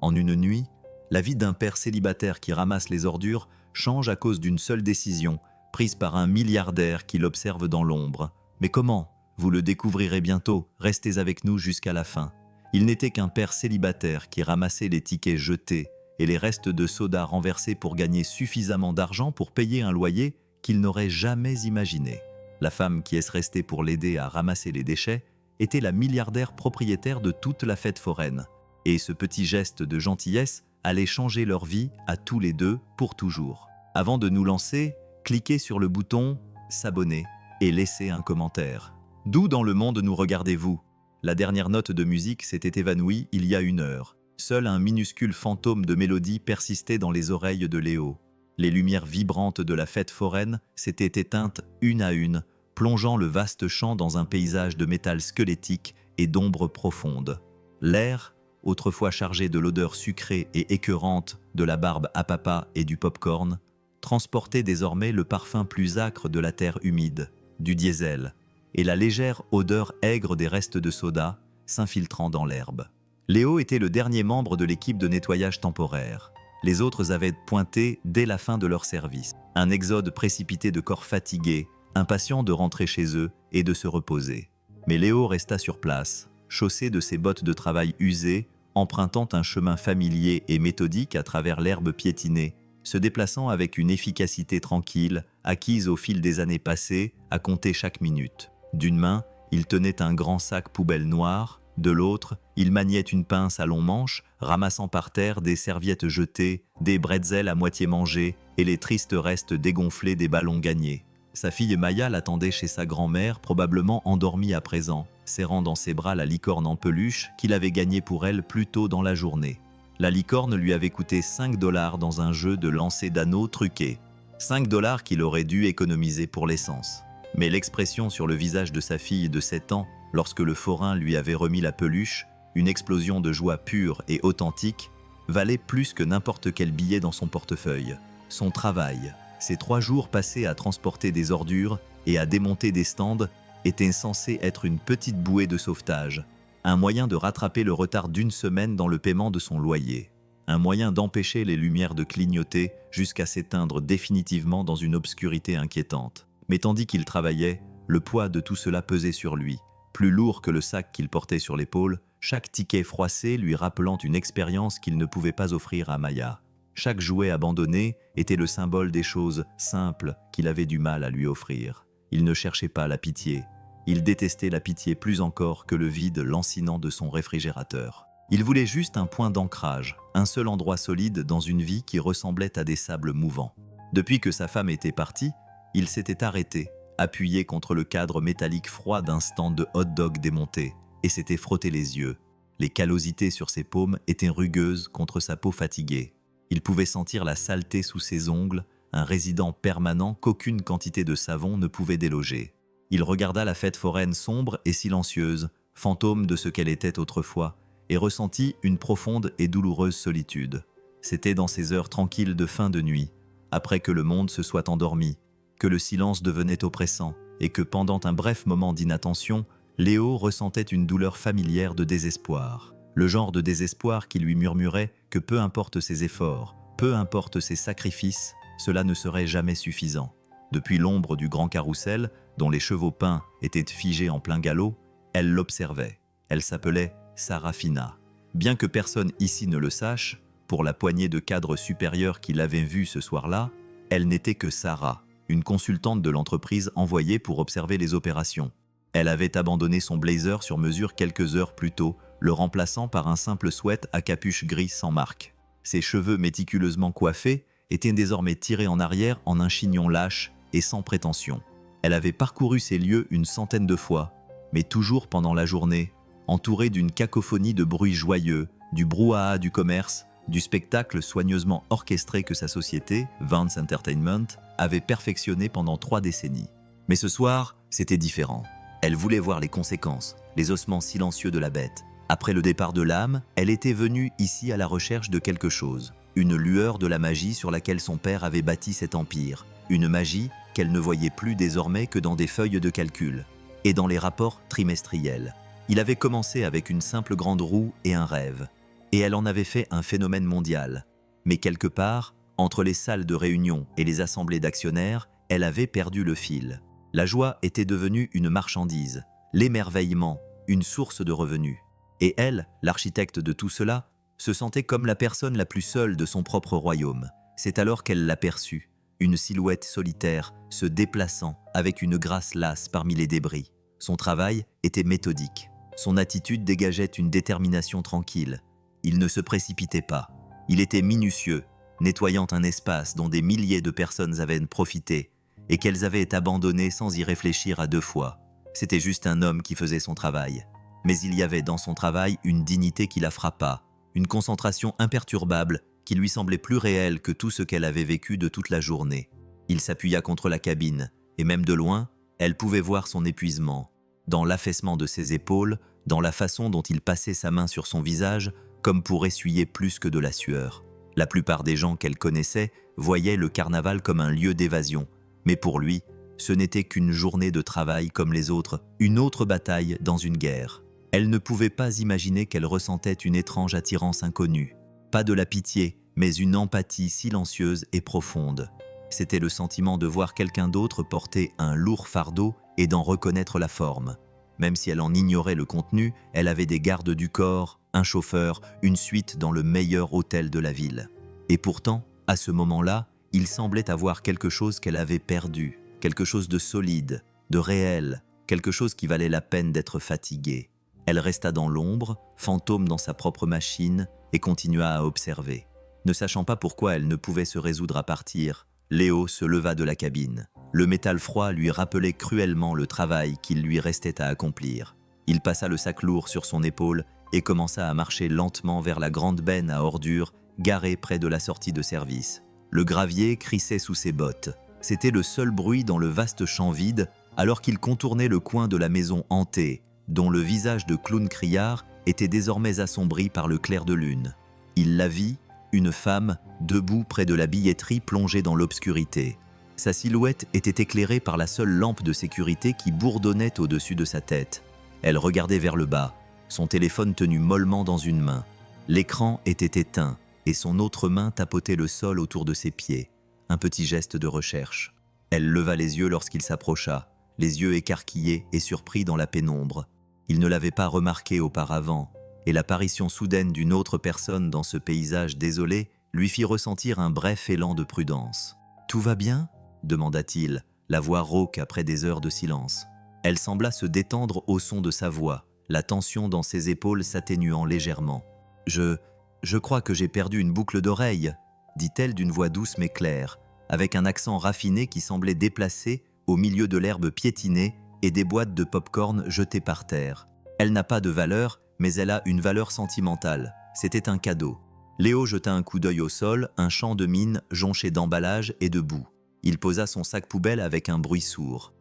En une nuit, la vie d'un père célibataire qui ramasse les ordures change à cause d'une seule décision, prise par un milliardaire qui l'observe dans l'ombre. Mais comment? Vous le découvrirez bientôt, restez avec nous jusqu'à la fin. Il n'était qu'un père célibataire qui ramassait les tickets jetés et les restes de soda renversés pour gagner suffisamment d'argent pour payer un loyer qu'il n'aurait jamais imaginé. La femme qui est restée pour l'aider à ramasser les déchets était la milliardaire propriétaire de toute la fête foraine. Et ce petit geste de gentillesse allait changer leur vie à tous les deux pour toujours. Avant de nous lancer, cliquez sur le bouton « S'abonner » et laissez un commentaire. D'où dans le monde nous regardez-vous? La dernière note de musique s'était évanouie il y a 1 heure. Seul un minuscule fantôme de mélodie persistait dans les oreilles de Léo. Les lumières vibrantes de la fête foraine s'étaient éteintes une à une, plongeant le vaste champ dans un paysage de métal squelettique et d'ombre profonde. L'air, autrefois chargé de l'odeur sucrée et écœurante de la barbe à papa et du pop-corn, transportait désormais le parfum plus âcre de la terre humide, du diesel, et la légère odeur aigre des restes de soda s'infiltrant dans l'herbe. Léo était le dernier membre de l'équipe de nettoyage temporaire. Les autres avaient pointé dès la fin de leur service. Un exode précipité de corps fatigués, impatients de rentrer chez eux et de se reposer. Mais Léo resta sur place, chaussé de ses bottes de travail usées, empruntant un chemin familier et méthodique à travers l'herbe piétinée, se déplaçant avec une efficacité tranquille, acquise au fil des années passées, à compter chaque minute. D'une main, il tenait un grand sac poubelle noir, de l'autre, il maniait une pince à long manche, ramassant par terre des serviettes jetées, des bretzels à moitié mangés et les tristes restes dégonflés des ballons gagnés. Sa fille Maya l'attendait chez sa grand-mère, probablement endormie à présent, serrant dans ses bras la licorne en peluche qu'il avait gagnée pour elle plus tôt dans la journée. La licorne lui avait coûté 5 $ dans un jeu de lancer d'anneaux truqué. 5 $ qu'il aurait dû économiser pour l'essence. Mais l'expression sur le visage de sa fille de 7 ans, lorsque le forain lui avait remis la peluche, une explosion de joie pure et authentique, valait plus que n'importe quel billet dans son portefeuille. Son travail, ces 3 jours passés à transporter des ordures et à démonter des stands, était censé être une petite bouée de sauvetage, un moyen de rattraper le retard d'1 semaine dans le paiement de son loyer, un moyen d'empêcher les lumières de clignoter jusqu'à s'éteindre définitivement dans une obscurité inquiétante. Mais tandis qu'il travaillait, le poids de tout cela pesait sur lui, plus lourd que le sac qu'il portait sur l'épaule, chaque ticket froissé lui rappelant une expérience qu'il ne pouvait pas offrir à Maya. Chaque jouet abandonné était le symbole des choses simples qu'il avait du mal à lui offrir. Il ne cherchait pas la pitié. Il détestait la pitié plus encore que le vide lancinant de son réfrigérateur. Il voulait juste un point d'ancrage, un seul endroit solide dans une vie qui ressemblait à des sables mouvants. Depuis que sa femme était partie, il s'était arrêté, appuyé contre le cadre métallique froid d'un stand de hot-dog démonté, et s'était frotté les yeux. Les callosités sur ses paumes étaient rugueuses contre sa peau fatiguée. Il pouvait sentir la saleté sous ses ongles, un résident permanent qu'aucune quantité de savon ne pouvait déloger. Il regarda la fête foraine sombre et silencieuse, fantôme de ce qu'elle était autrefois, et ressentit une profonde et douloureuse solitude. C'était dans ces heures tranquilles de fin de nuit, après que le monde se soit endormi, que le silence devenait oppressant et que pendant un bref moment d'inattention, Léo ressentait une douleur familière de désespoir. Le genre de désespoir qui lui murmurait que peu importe ses efforts, peu importe ses sacrifices, cela ne serait jamais suffisant. Depuis l'ombre du grand carrousel, dont les chevaux peints étaient figés en plein galop, elle l'observait. Elle s'appelait Sarafina. Bien que personne ici ne le sache, pour la poignée de cadres supérieurs qui l'avaient vue ce soir-là, elle n'était que Sarah, une consultante de l'entreprise envoyée pour observer les opérations. Elle avait abandonné son blazer sur mesure quelques heures plus tôt, le remplaçant par un simple sweat à capuche gris sans marque. Ses cheveux méticuleusement coiffés étaient désormais tirés en arrière en un chignon lâche et sans prétention. Elle avait parcouru ces lieux une centaine de fois, mais toujours pendant la journée, entourée d'une cacophonie de bruits joyeux, du brouhaha du commerce, du spectacle soigneusement orchestré que sa société, Vance Entertainment, avait perfectionné pendant 3 décennies. Mais ce soir, c'était différent. Elle voulait voir les conséquences, les ossements silencieux de la bête. Après le départ de l'âme, elle était venue ici à la recherche de quelque chose. Une lueur de la magie sur laquelle son père avait bâti cet empire. Une magie qu'elle ne voyait plus désormais que dans des feuilles de calcul et dans les rapports trimestriels. Il avait commencé avec une simple grande roue et un rêve. et elle en avait fait un phénomène mondial. Mais quelque part, entre les salles de réunion et les assemblées d'actionnaires, elle avait perdu le fil. La joie était devenue une marchandise, l'émerveillement, une source de revenus. Et elle, l'architecte de tout cela, se sentait comme la personne la plus seule de son propre royaume. C'est alors qu'elle l'aperçut, une silhouette solitaire, se déplaçant avec une grâce lasse parmi les débris. Son travail était méthodique. Son attitude dégageait une détermination tranquille. Il ne se précipitait pas. Il était minutieux, nettoyant un espace dont des milliers de personnes avaient profité et qu'elles avaient abandonné sans y réfléchir à deux fois. C'était juste un homme qui faisait son travail. Mais il y avait dans son travail une dignité qui la frappa, une concentration imperturbable qui lui semblait plus réelle que tout ce qu'elle avait vécu de toute la journée. Il s'appuya contre la cabine, et même de loin, elle pouvait voir son épuisement, dans l'affaissement de ses épaules, dans la façon dont il passait sa main sur son visage, comme pour essuyer plus que de la sueur. La plupart des gens qu'elle connaissait voyaient le carnaval comme un lieu d'évasion, mais pour lui, ce n'était qu'une journée de travail comme les autres, une autre bataille dans une guerre. Elle ne pouvait pas imaginer qu'elle ressentait une étrange attirance inconnue. Pas de la pitié, mais une empathie silencieuse et profonde. C'était le sentiment de voir quelqu'un d'autre porter un lourd fardeau et d'en reconnaître la forme. Même si elle en ignorait le contenu, elle avait des gardes du corps, un chauffeur, une suite dans le meilleur hôtel de la ville. Et pourtant, à ce moment-là, il semblait avoir quelque chose qu'elle avait perdu, quelque chose de solide, de réel, quelque chose qui valait la peine d'être fatigué. Elle resta dans l'ombre, fantôme dans sa propre machine, et continua à observer. Ne sachant pas pourquoi elle ne pouvait se résoudre à partir, Léo se leva de la cabine. Le métal froid lui rappelait cruellement le travail qu'il lui restait à accomplir. Il passa le sac lourd sur son épaule et commença à marcher lentement vers la grande benne à ordures garée près de la sortie de service. Le gravier crissait sous ses bottes. C'était le seul bruit dans le vaste champ vide alors qu'il contournait le coin de la maison hantée, dont le visage de clown criard était désormais assombri par le clair de lune. Il la vit, une femme, debout près de la billetterie plongée dans l'obscurité. Sa silhouette était éclairée par la seule lampe de sécurité qui bourdonnait au-dessus de sa tête. Elle regardait vers le bas, son téléphone tenu mollement dans une main. L'écran était éteint et son autre main tapotait le sol autour de ses pieds. Un petit geste de recherche. Elle leva les yeux lorsqu'il s'approcha, les yeux écarquillés et surpris dans la pénombre. Il ne l'avait pas remarqué auparavant, et l'apparition soudaine d'une autre personne dans ce paysage désolé lui fit ressentir un bref élan de prudence. « Tout va bien ?» demanda-t-il, la voix rauque après des heures de silence. Elle sembla se détendre au son de sa voix, la tension dans ses épaules s'atténuant légèrement. « Je crois que j'ai perdu une boucle d'oreille », dit-elle d'une voix douce mais claire, avec un accent raffiné qui semblait déplacé au milieu de l'herbe piétinée et des boîtes de pop-corn jetées par terre. Elle n'a pas de valeur, mais elle a une valeur sentimentale. C'était un cadeau. Léo jeta un coup d'œil au sol, un champ de mine jonché d'emballages et de boue. Il posa son sac poubelle avec un bruit sourd.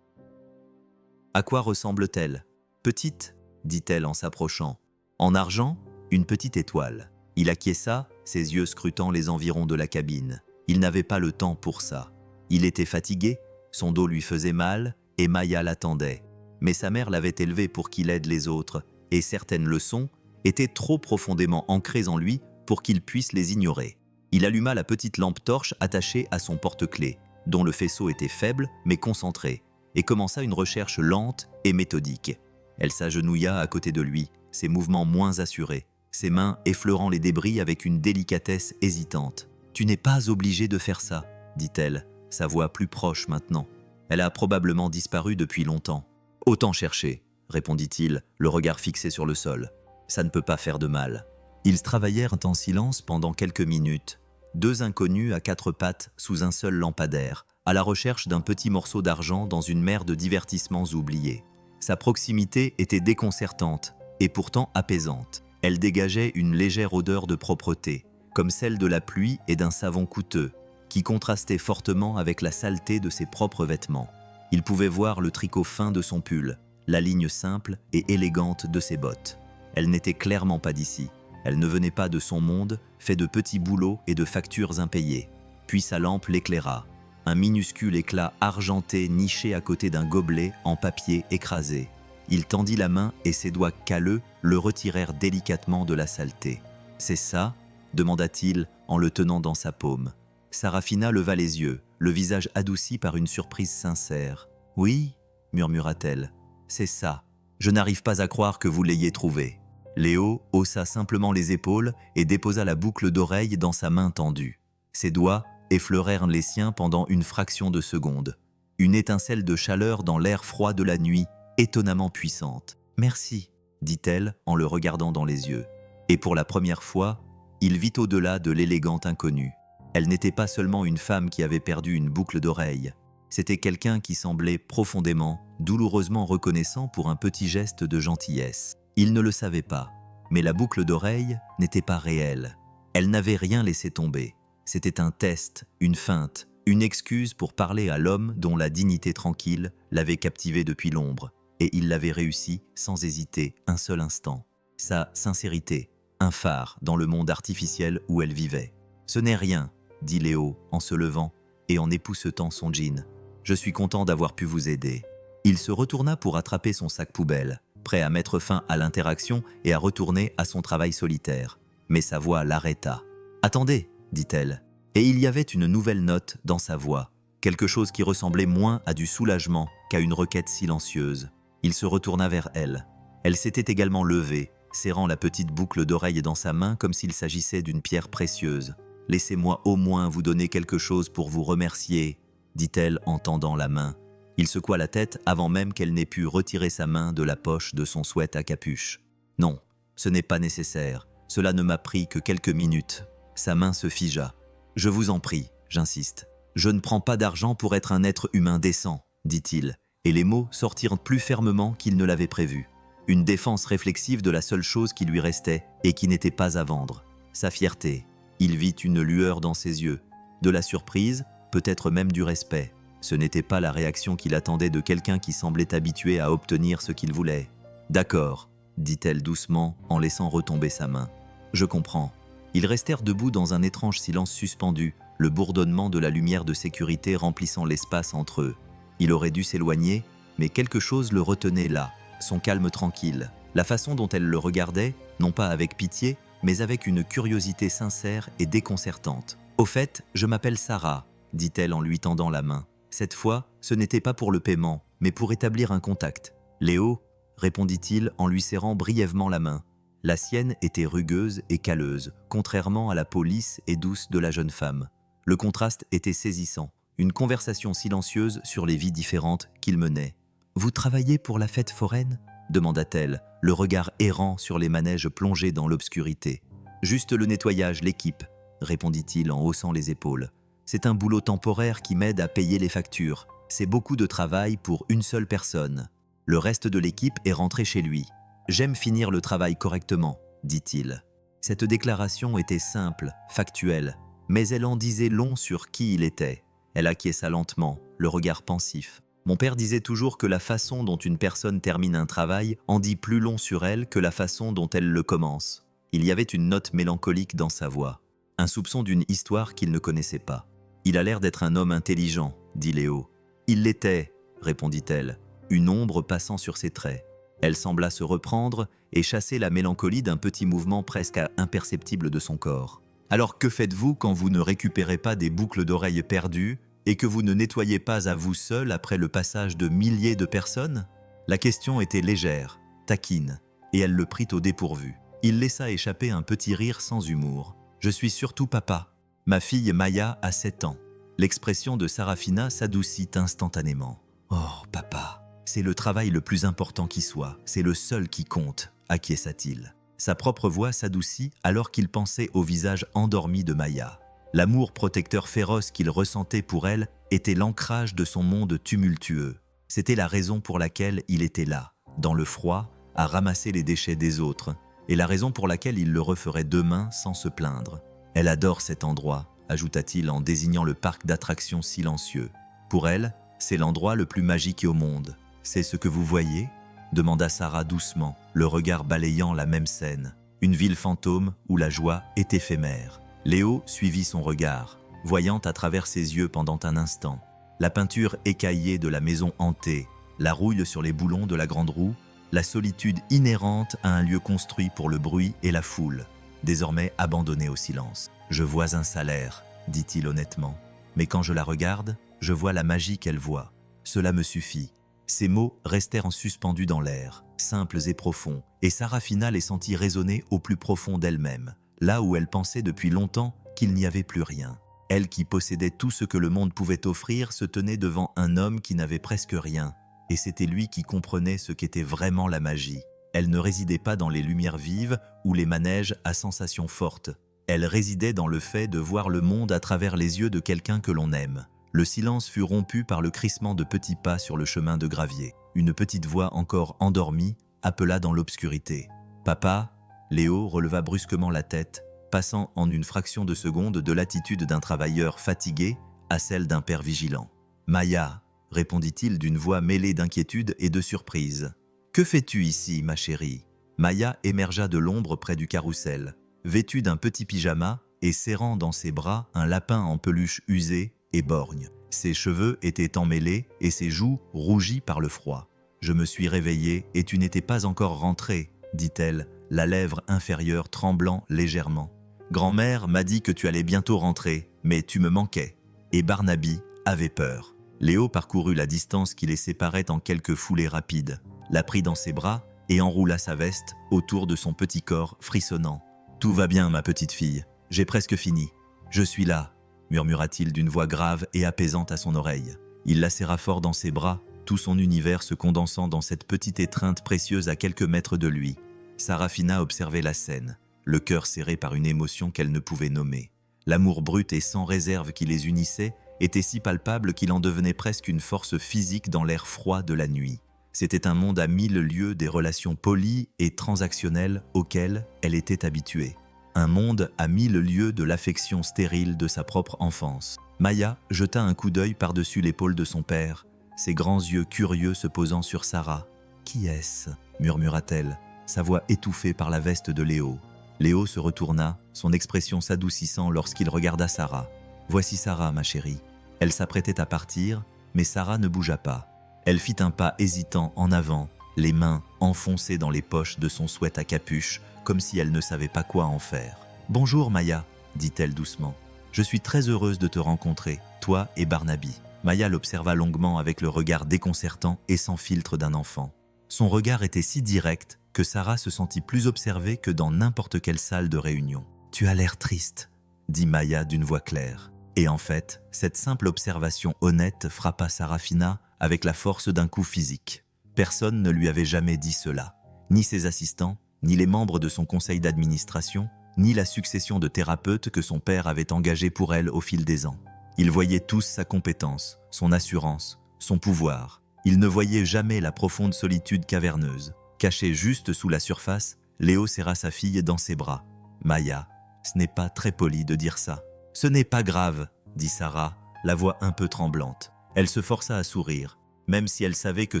« À quoi ressemble-t-elle ? Petite ?» dit-elle en s'approchant. « En argent, une petite étoile. » Il acquiesça, ses yeux scrutant les environs de la cabine. Il n'avait pas le temps pour ça. Il était fatigué, son dos lui faisait mal, et Maya l'attendait. Mais sa mère l'avait élevé pour qu'il aide les autres, et certaines leçons étaient trop profondément ancrées en lui pour qu'il puisse les ignorer. Il alluma la petite lampe torche attachée à son porte-clés, dont le faisceau était faible mais concentré, et commença une recherche lente et méthodique. Elle s'agenouilla à côté de lui, ses mouvements moins assurés, ses mains effleurant les débris avec une délicatesse hésitante. « Tu n'es pas obligé de faire ça, » dit-elle, sa voix plus proche maintenant. Elle a probablement disparu depuis longtemps. « Autant chercher, » répondit-il, le regard fixé sur le sol. « Ça ne peut pas faire de mal. » Ils travaillèrent en silence pendant quelques minutes, deux inconnus à quatre pattes sous un seul lampadaire, à la recherche d'un petit morceau d'argent dans une mer de divertissements oubliés. Sa proximité était déconcertante et pourtant apaisante. Elle dégageait une légère odeur de propreté, comme celle de la pluie et d'un savon coûteux, qui contrastait fortement avec la saleté de ses propres vêtements. Il pouvait voir le tricot fin de son pull, la ligne simple et élégante de ses bottes. Elle n'était clairement pas d'ici. Elle ne venait pas de son monde, fait de petits boulots et de factures impayées. Puis sa lampe l'éclaira. Un minuscule éclat argenté niché à côté d'un gobelet en papier écrasé. Il tendit la main et ses doigts calleux le retirèrent délicatement de la saleté. « C'est ça ?» demanda-t-il en le tenant dans sa paume. Sarafina leva les yeux, le visage adouci par une surprise sincère. « Oui ?» murmura-t-elle. « C'est ça. Je n'arrive pas à croire que vous l'ayez trouvé. » Léo haussa simplement les épaules et déposa la boucle d'oreille dans sa main tendue. Ses doigts effleurèrent les siens pendant une fraction de seconde. Une étincelle de chaleur dans l'air froid de la nuit, étonnamment puissante. « Merci », dit-elle en le regardant dans les yeux. Et pour la première fois, il vit au-delà de l'élégante inconnue. Elle n'était pas seulement une femme qui avait perdu une boucle d'oreille. C'était quelqu'un qui semblait profondément, douloureusement reconnaissant pour un petit geste de gentillesse. Il ne le savait pas, mais la boucle d'oreille n'était pas réelle. Elle n'avait rien laissé tomber. C'était un test, une feinte, une excuse pour parler à l'homme dont la dignité tranquille l'avait captivé depuis l'ombre. Et il l'avait réussi sans hésiter un seul instant. Sa sincérité, un phare dans le monde artificiel où elle vivait. « Ce n'est rien », dit Léo en se levant et en époussetant son jean. « Je suis content d'avoir pu vous aider. » Il se retourna pour attraper son sac poubelle, prêt à mettre fin à l'interaction et à retourner à son travail solitaire. Mais sa voix l'arrêta. « Attendez », dit-elle. Et il y avait une nouvelle note dans sa voix, quelque chose qui ressemblait moins à du soulagement qu'à une requête silencieuse. Il se retourna vers elle. Elle s'était également levée, serrant la petite boucle d'oreille dans sa main comme s'il s'agissait d'une pierre précieuse. « Laissez-moi au moins vous donner quelque chose pour vous remercier », dit-elle en tendant la main. Il secoua la tête avant même qu'elle n'ait pu retirer sa main de la poche de son sweat à capuche. « Non, ce n'est pas nécessaire. Cela ne m'a pris que quelques minutes. » Sa main se figea. « Je vous en prie, j'insiste. Je ne prends pas d'argent pour être un être humain décent, » dit-il, et les mots sortirent plus fermement qu'il ne l'avait prévu. Une défense réflexive de la seule chose qui lui restait et qui n'était pas à vendre. Sa fierté. Il vit une lueur dans ses yeux. De la surprise, peut-être même du respect. Ce n'était pas la réaction qu'il attendait de quelqu'un qui semblait habitué à obtenir ce qu'il voulait. « D'accord », dit-elle doucement en laissant retomber sa main. « Je comprends. » Ils restèrent debout dans un étrange silence suspendu, le bourdonnement de la lumière de sécurité remplissant l'espace entre eux. Il aurait dû s'éloigner, mais quelque chose le retenait là, son calme tranquille, la façon dont elle le regardait, non pas avec pitié, mais avec une curiosité sincère et déconcertante. « Au fait, je m'appelle Sarah », dit-elle en lui tendant la main. Cette fois, ce n'était pas pour le paiement, mais pour établir un contact. « Léo », répondit-il en lui serrant brièvement la main. La sienne était rugueuse et calleuse, contrairement à la peau lisse et douce de la jeune femme. Le contraste était saisissant, une conversation silencieuse sur les vies différentes qu'ils menaient. « Vous travaillez pour la fête foraine ?» demanda-t-elle, le regard errant sur les manèges plongés dans l'obscurité. « Juste le nettoyage, l'équipe », répondit-il en haussant les épaules. « C'est un boulot temporaire qui m'aide à payer les factures. C'est beaucoup de travail pour une seule personne. Le reste de l'équipe est rentré chez lui. J'aime finir le travail correctement, dit-il. » Cette déclaration était simple, factuelle, mais elle en disait long sur qui il était. Elle acquiesça lentement, le regard pensif. Mon père disait toujours que la façon dont une personne termine un travail en dit plus long sur elle que la façon dont elle le commence. Il y avait une note mélancolique dans sa voix, un soupçon d'une histoire qu'il ne connaissait pas. « Il a l'air d'être un homme intelligent, » dit Léo. « Il l'était, » répondit-elle, une ombre passant sur ses traits. Elle sembla se reprendre et chasser la mélancolie d'un petit mouvement presque imperceptible de son corps. « Alors que faites-vous quand vous ne récupérez pas des boucles d'oreilles perdues et que vous ne nettoyez pas à vous seul après le passage de milliers de personnes ?» La question était légère, taquine, et elle le prit au dépourvu. Il laissa échapper un petit rire sans humour. « Je suis surtout papa. Ma fille Maya a 7 ans. » L'expression de Sarafina s'adoucit instantanément. « Oh, papa, c'est le travail le plus important qui soit, c'est le seul qui compte, » acquiesça-t-il. Sa propre voix s'adoucit alors qu'il pensait au visage endormi de Maya. L'amour protecteur féroce qu'il ressentait pour elle était l'ancrage de son monde tumultueux. C'était la raison pour laquelle il était là, dans le froid, à ramasser les déchets des autres, et la raison pour laquelle il le referait demain sans se plaindre. « Elle adore cet endroit », ajouta-t-il en désignant le parc d'attractions silencieux. « Pour elle, c'est l'endroit le plus magique au monde. C'est ce que vous voyez ?» demanda Sarah doucement, le regard balayant la même scène. Une ville fantôme où la joie est éphémère. Léo suivit son regard, voyant à travers ses yeux pendant un instant. La peinture écaillée de la maison hantée, la rouille sur les boulons de la grande roue, la solitude inhérente à un lieu construit pour le bruit et la foule, désormais abandonné au silence. « Je vois un salaire », dit-il honnêtement. « Mais quand je la regarde, je vois la magie qu'elle voit. Cela me suffit. » Ces mots restèrent en suspendus dans l'air, simples et profonds, et Sarafina les sentit résonner au plus profond d'elle-même, là où elle pensait depuis longtemps qu'il n'y avait plus rien. Elle qui possédait tout ce que le monde pouvait offrir se tenait devant un homme qui n'avait presque rien, et c'était lui qui comprenait ce qu'était vraiment la magie. Elle ne résidait pas dans les lumières vives ou les manèges à sensations fortes. Elle résidait dans le fait de voir le monde à travers les yeux de quelqu'un que l'on aime. Le silence fut rompu par le crissement de petits pas sur le chemin de gravier. Une petite voix encore endormie appela dans l'obscurité. « Papa ?» Léo releva brusquement la tête, passant en une fraction de seconde de l'attitude d'un travailleur fatigué à celle d'un père vigilant. « Maya !» répondit-il d'une voix mêlée d'inquiétude et de surprise. « Que fais-tu ici, ma chérie ?» Maya émergea de l'ombre près du carrousel, vêtue d'un petit pyjama et serrant dans ses bras un lapin en peluche usé et borgne. Ses cheveux étaient emmêlés et ses joues rougies par le froid. « Je me suis réveillée et tu n'étais pas encore rentrée, » dit-elle, la lèvre inférieure tremblant légèrement. « Grand-mère m'a dit que tu allais bientôt rentrer, mais tu me manquais. » Et Barnaby avait peur. Léo parcourut la distance qui les séparait en quelques foulées rapides, la prit dans ses bras et enroula sa veste autour de son petit corps frissonnant. « Tout va bien, ma petite fille, j'ai presque fini. Je suis là, » murmura-t-il d'une voix grave et apaisante à son oreille. Il la serra fort dans ses bras, tout son univers se condensant dans cette petite étreinte précieuse à quelques mètres de lui. Sarafina observait la scène, le cœur serré par une émotion qu'elle ne pouvait nommer. L'amour brut et sans réserve qui les unissait était si palpable qu'il en devenait presque une force physique dans l'air froid de la nuit. C'était un monde à 1000 lieues des relations polies et transactionnelles auxquelles elle était habituée. Un monde à 1000 lieues de l'affection stérile de sa propre enfance. Maya jeta un coup d'œil par-dessus l'épaule de son père, ses grands yeux curieux se posant sur Sarah. « Qui est-ce » murmura-t-elle, sa voix étouffée par la veste de Léo. Léo se retourna, son expression s'adoucissant lorsqu'il regarda Sarah. « Voici Sarah, ma chérie. » Elle s'apprêtait à partir, mais Sarah ne bougea pas. Elle fit un pas hésitant en avant, les mains enfoncées dans les poches de son sweat à capuche, comme si elle ne savait pas quoi en faire. « Bonjour Maya, » dit-elle doucement. « Je suis très heureuse de te rencontrer, toi et Barnaby. » Maya l'observa longuement avec le regard déconcertant et sans filtre d'un enfant. Son regard était si direct que Sarah se sentit plus observée que dans n'importe quelle salle de réunion. « Tu as l'air triste, » dit Maya d'une voix claire. Et en fait, cette simple observation honnête frappa Sarafina avec la force d'un coup physique. Personne ne lui avait jamais dit cela. Ni ses assistants, ni les membres de son conseil d'administration, ni la succession de thérapeutes que son père avait engagés pour elle au fil des ans. Ils voyaient tous sa compétence, son assurance, son pouvoir. Ils ne voyaient jamais la profonde solitude caverneuse. Cachée juste sous la surface, Léo serra sa fille dans ses bras. « Maya, ce n'est pas très poli de dire ça. »« Ce n'est pas grave, » dit Sarah, la voix un peu tremblante. Elle se força à sourire, même si elle savait que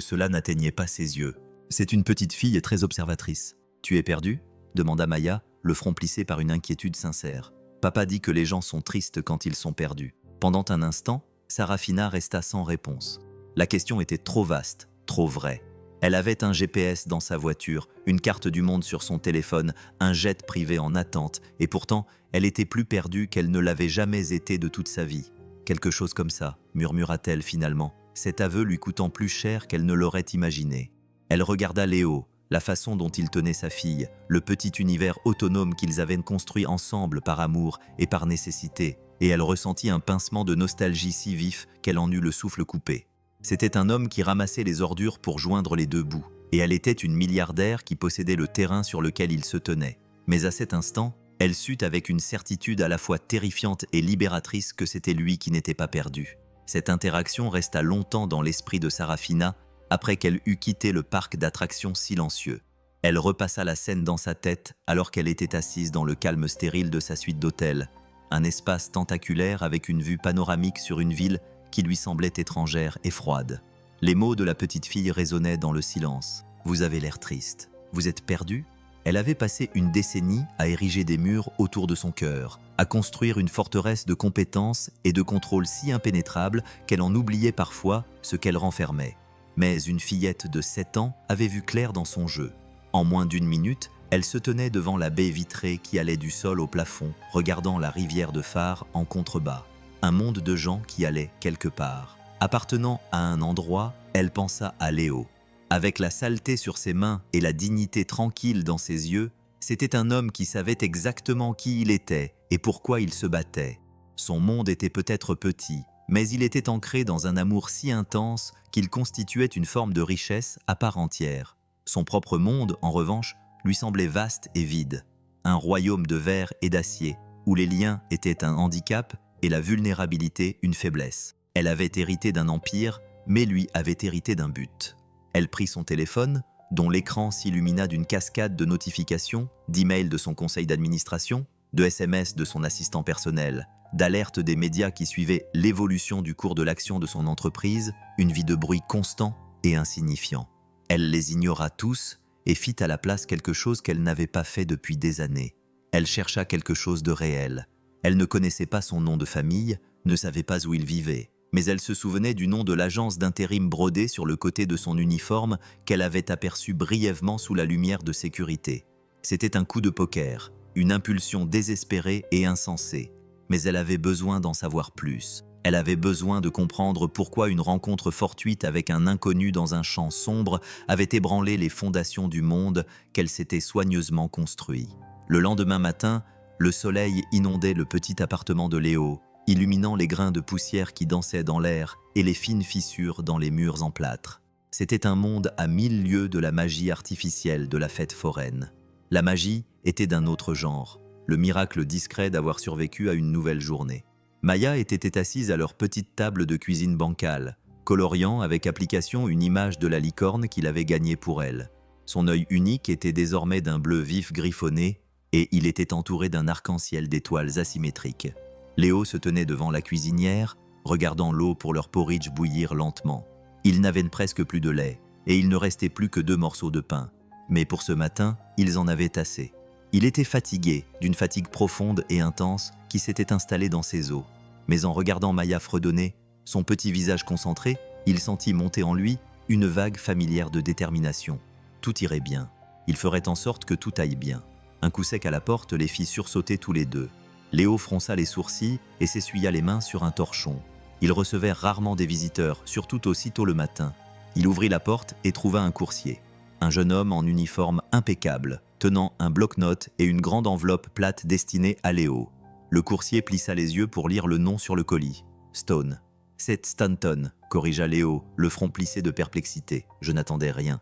cela n'atteignait pas ses yeux. « C'est une petite fille très observatrice. Tu es perdue ?» demanda Maya, le front plissé par une inquiétude sincère. « Papa dit que les gens sont tristes quand ils sont perdus. » Pendant un instant, Sarafina resta sans réponse. La question était trop vaste, trop vraie. Elle avait un GPS dans sa voiture, une carte du monde sur son téléphone, un jet privé en attente, et pourtant, elle était plus perdue qu'elle ne l'avait jamais été de toute sa vie. « Quelque chose comme ça », murmura-t-elle finalement, cet aveu lui coûtant plus cher qu'elle ne l'aurait imaginé. Elle regarda Léo, la façon dont il tenait sa fille, le petit univers autonome qu'ils avaient construit ensemble par amour et par nécessité, et elle ressentit un pincement de nostalgie si vif qu'elle en eut le souffle coupé. C'était un homme qui ramassait les ordures pour joindre les deux bouts, et elle était une milliardaire qui possédait le terrain sur lequel il se tenait. Mais à cet instant, elle sut avec une certitude à la fois terrifiante et libératrice que c'était lui qui n'était pas perdu. Cette interaction resta longtemps dans l'esprit de Sarafina après qu'elle eut quitté le parc d'attractions silencieux. Elle repassa la scène dans sa tête alors qu'elle était assise dans le calme stérile de sa suite d'hôtel, un espace tentaculaire avec une vue panoramique sur une ville qui lui semblait étrangère et froide. Les mots de la petite fille résonnaient dans le silence. « Vous avez l'air triste. Vous êtes perdu ?» Elle avait passé une décennie à ériger des murs autour de son cœur, à construire une forteresse de compétences et de contrôle si impénétrable qu'elle en oubliait parfois ce qu'elle renfermait. Mais une fillette de 7 ans avait vu clair dans son jeu. En moins d'une minute, elle se tenait devant la baie vitrée qui allait du sol au plafond, regardant la rivière de phare en contrebas. Un monde de gens qui allaient quelque part. Appartenant à un endroit, elle pensa à Léo. Avec la saleté sur ses mains et la dignité tranquille dans ses yeux, c'était un homme qui savait exactement qui il était et pourquoi il se battait. Son monde était peut-être petit, mais il était ancré dans un amour si intense qu'il constituait une forme de richesse à part entière. Son propre monde, en revanche, lui semblait vaste et vide. Un royaume de verre et d'acier, où les liens étaient un handicap et la vulnérabilité une faiblesse. Elle avait hérité d'un empire, mais lui avait hérité d'un but. Elle prit son téléphone, dont l'écran s'illumina d'une cascade de notifications, d'emails de son conseil d'administration, de SMS de son assistant personnel, d'alertes des médias qui suivaient l'évolution du cours de l'action de son entreprise, une vie de bruit constant et insignifiant. Elle les ignora tous et fit à la place quelque chose qu'elle n'avait pas fait depuis des années. Elle chercha quelque chose de réel. Elle ne connaissait pas son nom de famille, ne savait pas où il vivait, mais elle se souvenait du nom de l'agence d'intérim brodé sur le côté de son uniforme qu'elle avait aperçu brièvement sous la lumière de sécurité. C'était un coup de poker, une impulsion désespérée et insensée, mais elle avait besoin d'en savoir plus. Elle avait besoin de comprendre pourquoi une rencontre fortuite avec un inconnu dans un champ sombre avait ébranlé les fondations du monde qu'elle s'était soigneusement construit. Le lendemain matin, le soleil inondait le petit appartement de Léo, illuminant les grains de poussière qui dansaient dans l'air et les fines fissures dans les murs en plâtre. C'était un monde à 1000 lieues de la magie artificielle de la fête foraine. La magie était d'un autre genre, le miracle discret d'avoir survécu à une nouvelle journée. Maya était assise à leur petite table de cuisine bancale, coloriant avec application une image de la licorne qu'il avait gagnée pour elle. Son œil unique était désormais d'un bleu vif griffonné et il était entouré d'un arc-en-ciel d'étoiles asymétriques. Léo se tenait devant la cuisinière, regardant l'eau pour leur porridge bouillir lentement. Ils n'avaient presque plus de lait et il ne restait plus que 2 morceaux de pain. Mais pour ce matin, ils en avaient assez. Il était fatigué d'une fatigue profonde et intense qui s'était installée dans ses os. Mais en regardant Maya fredonner, son petit visage concentré, il sentit monter en lui une vague familière de détermination. Tout irait bien. Il ferait en sorte que tout aille bien. Un coup sec à la porte les fit sursauter tous les deux. Léo fronça les sourcils et s'essuya les mains sur un torchon. Il recevait rarement des visiteurs, surtout aussitôt le matin. Il ouvrit la porte et trouva un coursier. Un jeune homme en uniforme impeccable, tenant un bloc-notes et une grande enveloppe plate destinée à Léo. Le coursier plissa les yeux pour lire le nom sur le colis. Stone. C'est Stanton, corrigea Léo, le front plissé de perplexité. Je n'attendais rien.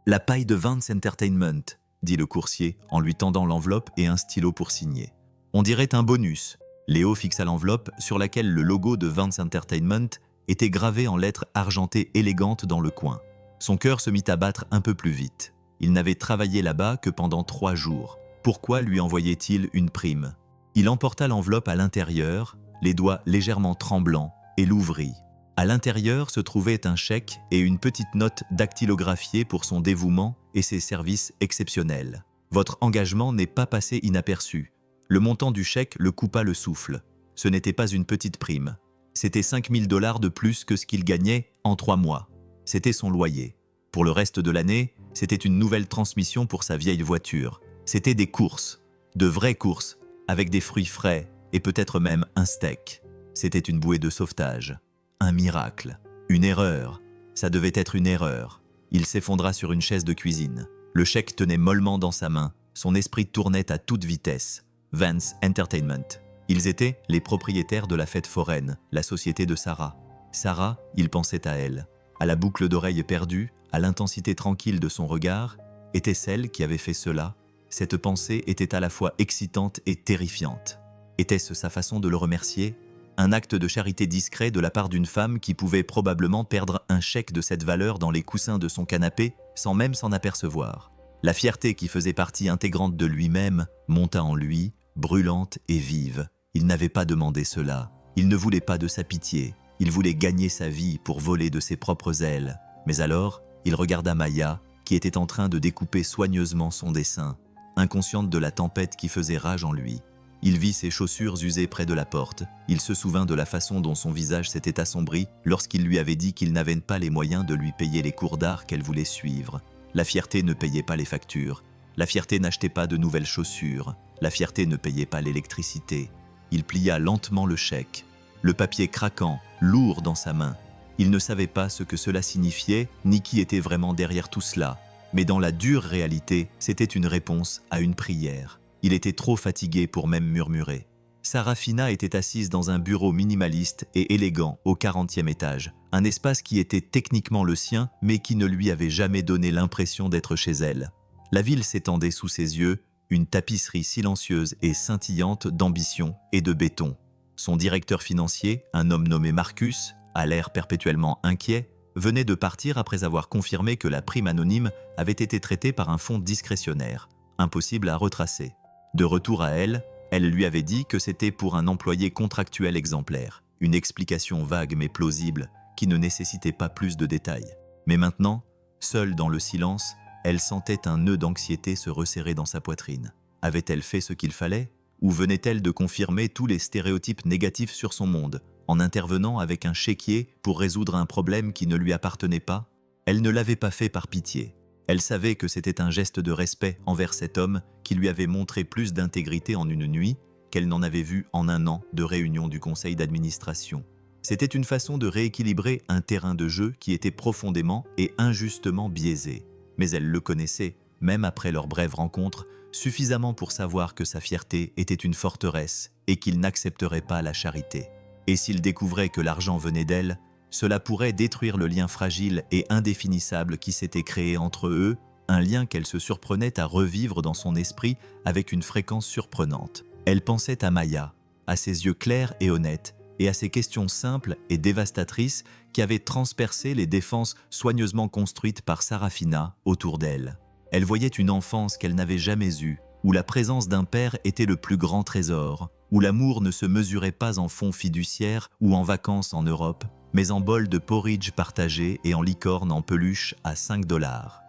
La paille de Vance Entertainment, dit le coursier en lui tendant l'enveloppe et un stylo pour signer. On dirait un bonus. Léo fixa l'enveloppe sur laquelle le logo de Vance Entertainment était gravé en lettres argentées élégantes dans le coin. Son cœur se mit à battre un peu plus vite. Il n'avait travaillé là-bas que pendant 3 jours. Pourquoi lui envoyait-il une prime ? Il emporta l'enveloppe à l'intérieur, les doigts légèrement tremblants, et l'ouvrit. À l'intérieur se trouvait un chèque et une petite note dactylographiée pour son dévouement et ses services exceptionnels. Votre engagement n'est pas passé inaperçu. Le montant du chèque le coupa le souffle. Ce n'était pas une petite prime. C'était 5 000 $ de plus que ce qu'il gagnait en 3 mois. C'était son loyer. Pour le reste de l'année, c'était une nouvelle transmission pour sa vieille voiture. C'était des courses, de vraies courses, avec des fruits frais et peut-être même un steak. C'était une bouée de sauvetage. Un miracle. Une erreur. Ça devait être une erreur. Il s'effondra sur une chaise de cuisine. Le chèque tenait mollement dans sa main. Son esprit tournait à toute vitesse. Vance Entertainment. Ils étaient les propriétaires de la fête foraine, la société de Sarah. Sarah, il pensait à elle. À la boucle d'oreille perdue, à l'intensité tranquille de son regard, était celle qui avait fait cela. Cette pensée était à la fois excitante et terrifiante. Était-ce sa façon de le remercier ? Un acte de charité discret de la part d'une femme qui pouvait probablement perdre un chèque de cette valeur dans les coussins de son canapé sans même s'en apercevoir. La fierté qui faisait partie intégrante de lui-même monta en lui, brûlante et vive. Il n'avait pas demandé cela. Il ne voulait pas de sa pitié. Il voulait gagner sa vie pour voler de ses propres ailes. Mais alors, il regarda Maya, qui était en train de découper soigneusement son dessin, inconsciente de la tempête qui faisait rage en lui. Il vit ses chaussures usées près de la porte. Il se souvint de la façon dont son visage s'était assombri lorsqu'il lui avait dit qu'il n'avait pas les moyens de lui payer les cours d'art qu'elle voulait suivre. La fierté ne payait pas les factures. La fierté n'achetait pas de nouvelles chaussures. La fierté ne payait pas l'électricité. Il plia lentement le chèque, le papier craquant, lourd dans sa main. Il ne savait pas ce que cela signifiait, ni qui était vraiment derrière tout cela. Mais dans la dure réalité, c'était une réponse à une prière. Il était trop fatigué pour même murmurer. Sarafina était assise dans un bureau minimaliste et élégant au 40e étage, un espace qui était techniquement le sien, mais qui ne lui avait jamais donné l'impression d'être chez elle. La ville s'étendait sous ses yeux, une tapisserie silencieuse et scintillante d'ambition et de béton. Son directeur financier, un homme nommé Marcus, à l'air perpétuellement inquiet, venait de partir après avoir confirmé que la prime anonyme avait été traitée par un fonds discrétionnaire, impossible à retracer. De retour à elle, elle lui avait dit que c'était pour un employé contractuel exemplaire, une explication vague mais plausible qui ne nécessitait pas plus de détails. Mais maintenant, seule dans le silence, elle sentait un nœud d'anxiété se resserrer dans sa poitrine. Avait-elle fait ce qu'il fallait? Ou venait-elle de confirmer tous les stéréotypes négatifs sur son monde, en intervenant avec un chéquier pour résoudre un problème qui ne lui appartenait pas? Elle ne l'avait pas fait par pitié. Elle savait que c'était un geste de respect envers cet homme qui lui avait montré plus d'intégrité en une nuit qu'elle n'en avait vu en un an de réunion du conseil d'administration. C'était une façon de rééquilibrer un terrain de jeu qui était profondément et injustement biaisé. Mais elle le connaissait, même après leur brève rencontre, suffisamment pour savoir que sa fierté était une forteresse et qu'il n'accepterait pas la charité. Et s'il découvrait que l'argent venait d'elle, cela pourrait détruire le lien fragile et indéfinissable qui s'était créé entre eux, un lien qu'elle se surprenait à revivre dans son esprit avec une fréquence surprenante. Elle pensait à Maya, à ses yeux clairs et honnêtes, et à ces questions simples et dévastatrices qui avaient transpercé les défenses soigneusement construites par Sarafina autour d'elle. Elle voyait une enfance qu'elle n'avait jamais eue, où la présence d'un père était le plus grand trésor, où l'amour ne se mesurait pas en fonds fiduciaires ou en vacances en Europe, mais en bol de porridge partagé et en licorne en peluche à 5 $.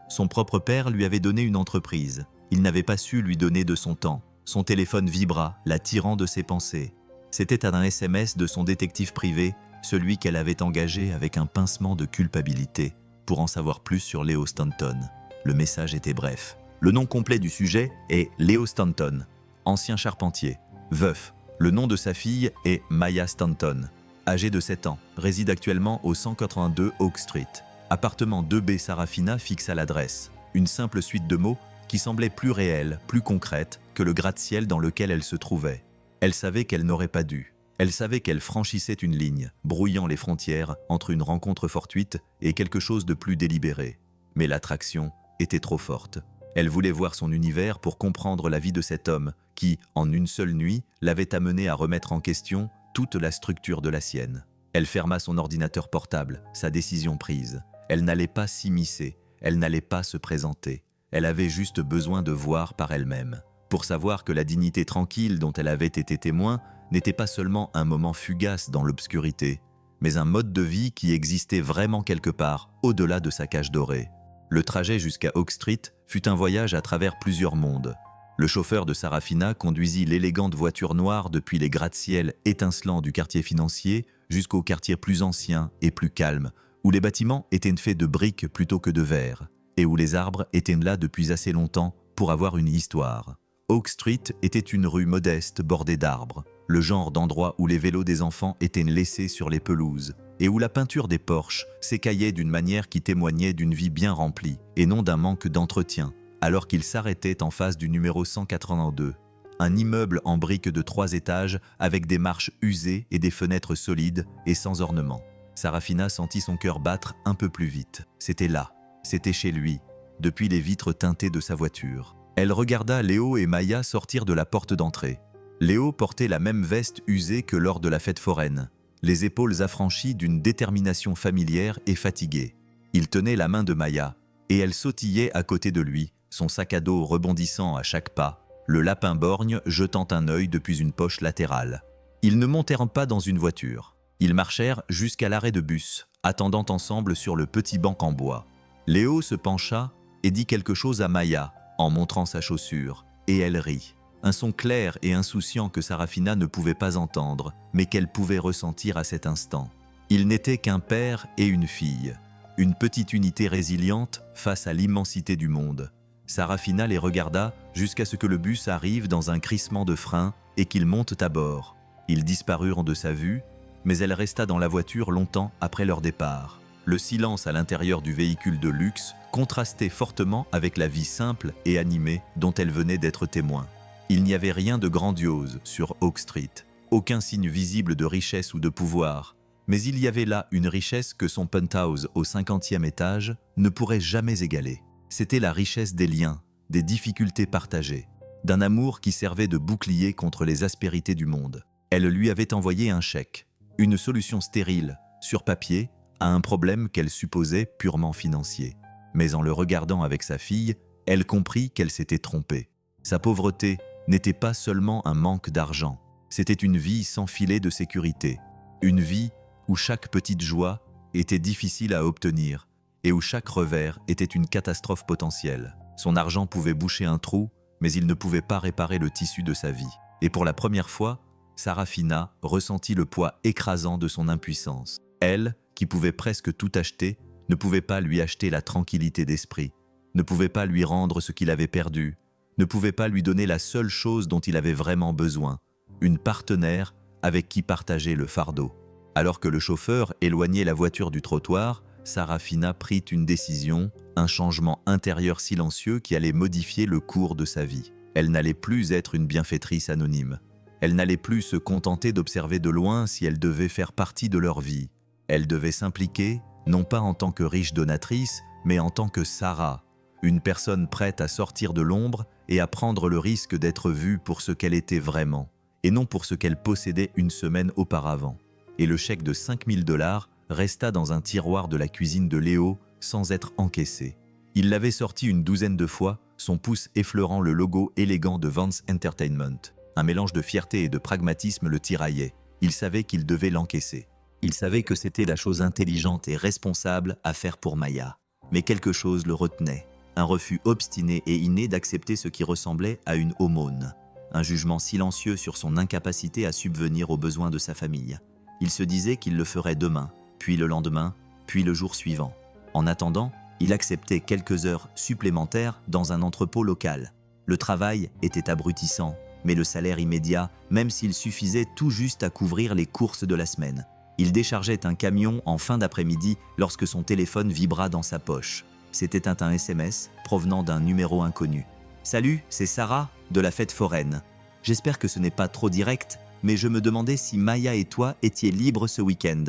Son propre père lui avait donné une entreprise. Il n'avait pas su lui donner de son temps. Son téléphone vibra, la tirant de ses pensées. C'était un SMS de son détective privé, celui qu'elle avait engagé avec un pincement de culpabilité, pour en savoir plus sur Leo Stanton. Le message était bref. Le nom complet du sujet est Leo Stanton, ancien charpentier, veuf. Le nom de sa fille est Maya Stanton. Âgée de 7 ans, réside actuellement au 182 Oak Street. Appartement 2B Sarafina fixe à l'adresse. Une simple suite de mots qui semblait plus réelle, plus concrète que le gratte-ciel dans lequel elle se trouvait. Elle savait qu'elle n'aurait pas dû. Elle savait qu'elle franchissait une ligne, brouillant les frontières entre une rencontre fortuite et quelque chose de plus délibéré. Mais l'attraction était trop forte. Elle voulait voir son univers pour comprendre la vie de cet homme qui, en une seule nuit, l'avait amenée à remettre en question toute la structure de la sienne. Elle ferma son ordinateur portable, sa décision prise. Elle n'allait pas s'immiscer, elle n'allait pas se présenter. Elle avait juste besoin de voir par elle-même, pour savoir que la dignité tranquille dont elle avait été témoin n'était pas seulement un moment fugace dans l'obscurité, mais un mode de vie qui existait vraiment quelque part, au-delà de sa cage dorée. Le trajet jusqu'à Oak Street fut un voyage à travers plusieurs mondes. Le chauffeur de Sarafina conduisit l'élégante voiture noire depuis les gratte-ciel étincelants du quartier financier jusqu'au quartier plus ancien et plus calme, où les bâtiments étaient faits de briques plutôt que de verre, et où les arbres étaient là depuis assez longtemps pour avoir une histoire. Oak Street était une rue modeste bordée d'arbres, le genre d'endroit où les vélos des enfants étaient laissés sur les pelouses, et où la peinture des porches s'écaillait d'une manière qui témoignait d'une vie bien remplie, et non d'un manque d'entretien, alors qu'il s'arrêtait en face du numéro 182, un immeuble en briques de 3 étages avec des marches usées et des fenêtres solides et sans ornement. Sarafina sentit son cœur battre un peu plus vite. C'était là, c'était chez lui, depuis les vitres teintées de sa voiture. Elle regarda Léo et Maya sortir de la porte d'entrée. Léo portait la même veste usée que lors de la fête foraine, les épaules affranchies d'une détermination familière et fatiguée. Il tenait la main de Maya, et elle sautillait à côté de lui, son sac à dos rebondissant à chaque pas, le lapin borgne jetant un œil depuis une poche latérale. Ils ne montèrent pas dans une voiture. Ils marchèrent jusqu'à l'arrêt de bus, attendant ensemble sur le petit banc en bois. Léo se pencha et dit quelque chose à Maya, en montrant sa chaussure, et elle rit. un son clair et insouciant que Sarafina ne pouvait pas entendre, mais qu'elle pouvait ressentir à cet instant. Ils n'étaient qu'un père et une fille, une petite unité résiliente face à l'immensité du monde. Sarafina les regarda jusqu'à ce que le bus arrive dans un crissement de frein et qu'ils montent à bord. Ils disparurent de sa vue, mais elle resta dans la voiture longtemps après leur départ. Le silence à l'intérieur du véhicule de luxe contrastait fortement avec la vie simple et animée dont elle venait d'être témoin. Il n'y avait rien de grandiose sur Oak Street, aucun signe visible de richesse ou de pouvoir, mais il y avait là une richesse que son penthouse au 50e étage ne pourrait jamais égaler. C'était la richesse des liens, des difficultés partagées, d'un amour qui servait de bouclier contre les aspérités du monde. Elle lui avait envoyé un chèque, une solution stérile, sur papier, à un problème qu'elle supposait purement financier. Mais en le regardant avec sa fille, elle comprit qu'elle s'était trompée. Sa pauvreté n'était pas seulement un manque d'argent, c'était une vie sans filet de sécurité, une vie où chaque petite joie était difficile à obtenir et où chaque revers était une catastrophe potentielle. Son argent pouvait boucher un trou, mais il ne pouvait pas réparer le tissu de sa vie. Et pour la première fois, Sarafina ressentit le poids écrasant de son impuissance. Elle, qui pouvait presque tout acheter, ne pouvait pas lui acheter la tranquillité d'esprit, ne pouvait pas lui rendre ce qu'il avait perdu, ne pouvait pas lui donner la seule chose dont il avait vraiment besoin, une partenaire avec qui partager le fardeau. Alors que le chauffeur éloignait la voiture du trottoir, Sarafina prit une décision, un changement intérieur silencieux qui allait modifier le cours de sa vie. Elle n'allait plus être une bienfaitrice anonyme. Elle n'allait plus se contenter d'observer de loin si elle devait faire partie de leur vie. Elle devait s'impliquer, non pas en tant que riche donatrice, mais en tant que Sarah, une personne prête à sortir de l'ombre et à prendre le risque d'être vue pour ce qu'elle était vraiment, et non pour ce qu'elle possédait une semaine auparavant. Et le chèque de 5 000 $ resta dans un tiroir de la cuisine de Léo sans être encaissé. Il l'avait sorti une douzaine de fois, son pouce effleurant le logo élégant de Vance Entertainment. Un mélange de fierté et de pragmatisme le tiraillait. Il savait qu'il devait l'encaisser. Il savait que c'était la chose intelligente et responsable à faire pour Maya. Mais quelque chose le retenait. Un refus obstiné et inné d'accepter ce qui ressemblait à une aumône. Un jugement silencieux sur son incapacité à subvenir aux besoins de sa famille. Il se disait qu'il le ferait demain, puis le lendemain, puis le jour suivant. En attendant, il acceptait quelques heures supplémentaires dans un entrepôt local. Le travail était abrutissant, mais le salaire immédiat, même s'il suffisait tout juste à couvrir les courses de la semaine. Il déchargeait un camion en fin d'après-midi lorsque son téléphone vibra dans sa poche. C'était un SMS provenant d'un numéro inconnu. « Salut, c'est Sarah, de la fête foraine. J'espère que ce n'est pas trop direct, mais je me demandais si Maya et toi étiez libres ce week-end.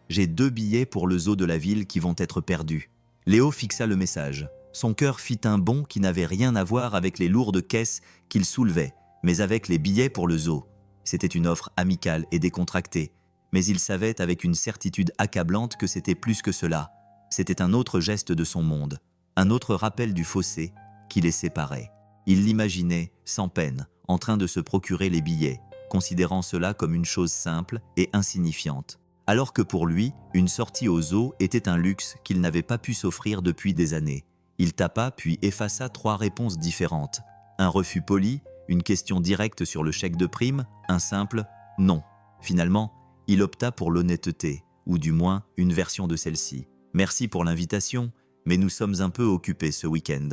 J'ai 2 billets pour le zoo de la ville qui vont être perdus. » Léo fixa le message. Son cœur fit un bond qui n'avait rien à voir avec les lourdes caisses qu'il soulevait, mais avec les billets pour le zoo. C'était une offre amicale et décontractée, mais il savait avec une certitude accablante que c'était plus que cela. C'était un autre geste de son monde, un autre rappel du fossé qui les séparait. Il l'imaginait, sans peine, en train de se procurer les billets, considérant cela comme une chose simple et insignifiante. Alors que pour lui, une sortie au zoo était un luxe qu'il n'avait pas pu s'offrir depuis des années. Il tapa puis effaça 3 réponses différentes. Un refus poli, une question directe sur le chèque de prime, un simple « non ». Finalement, il opta pour l'honnêteté, ou du moins une version de celle-ci. « Merci pour l'invitation, mais nous sommes un peu occupés ce week-end. »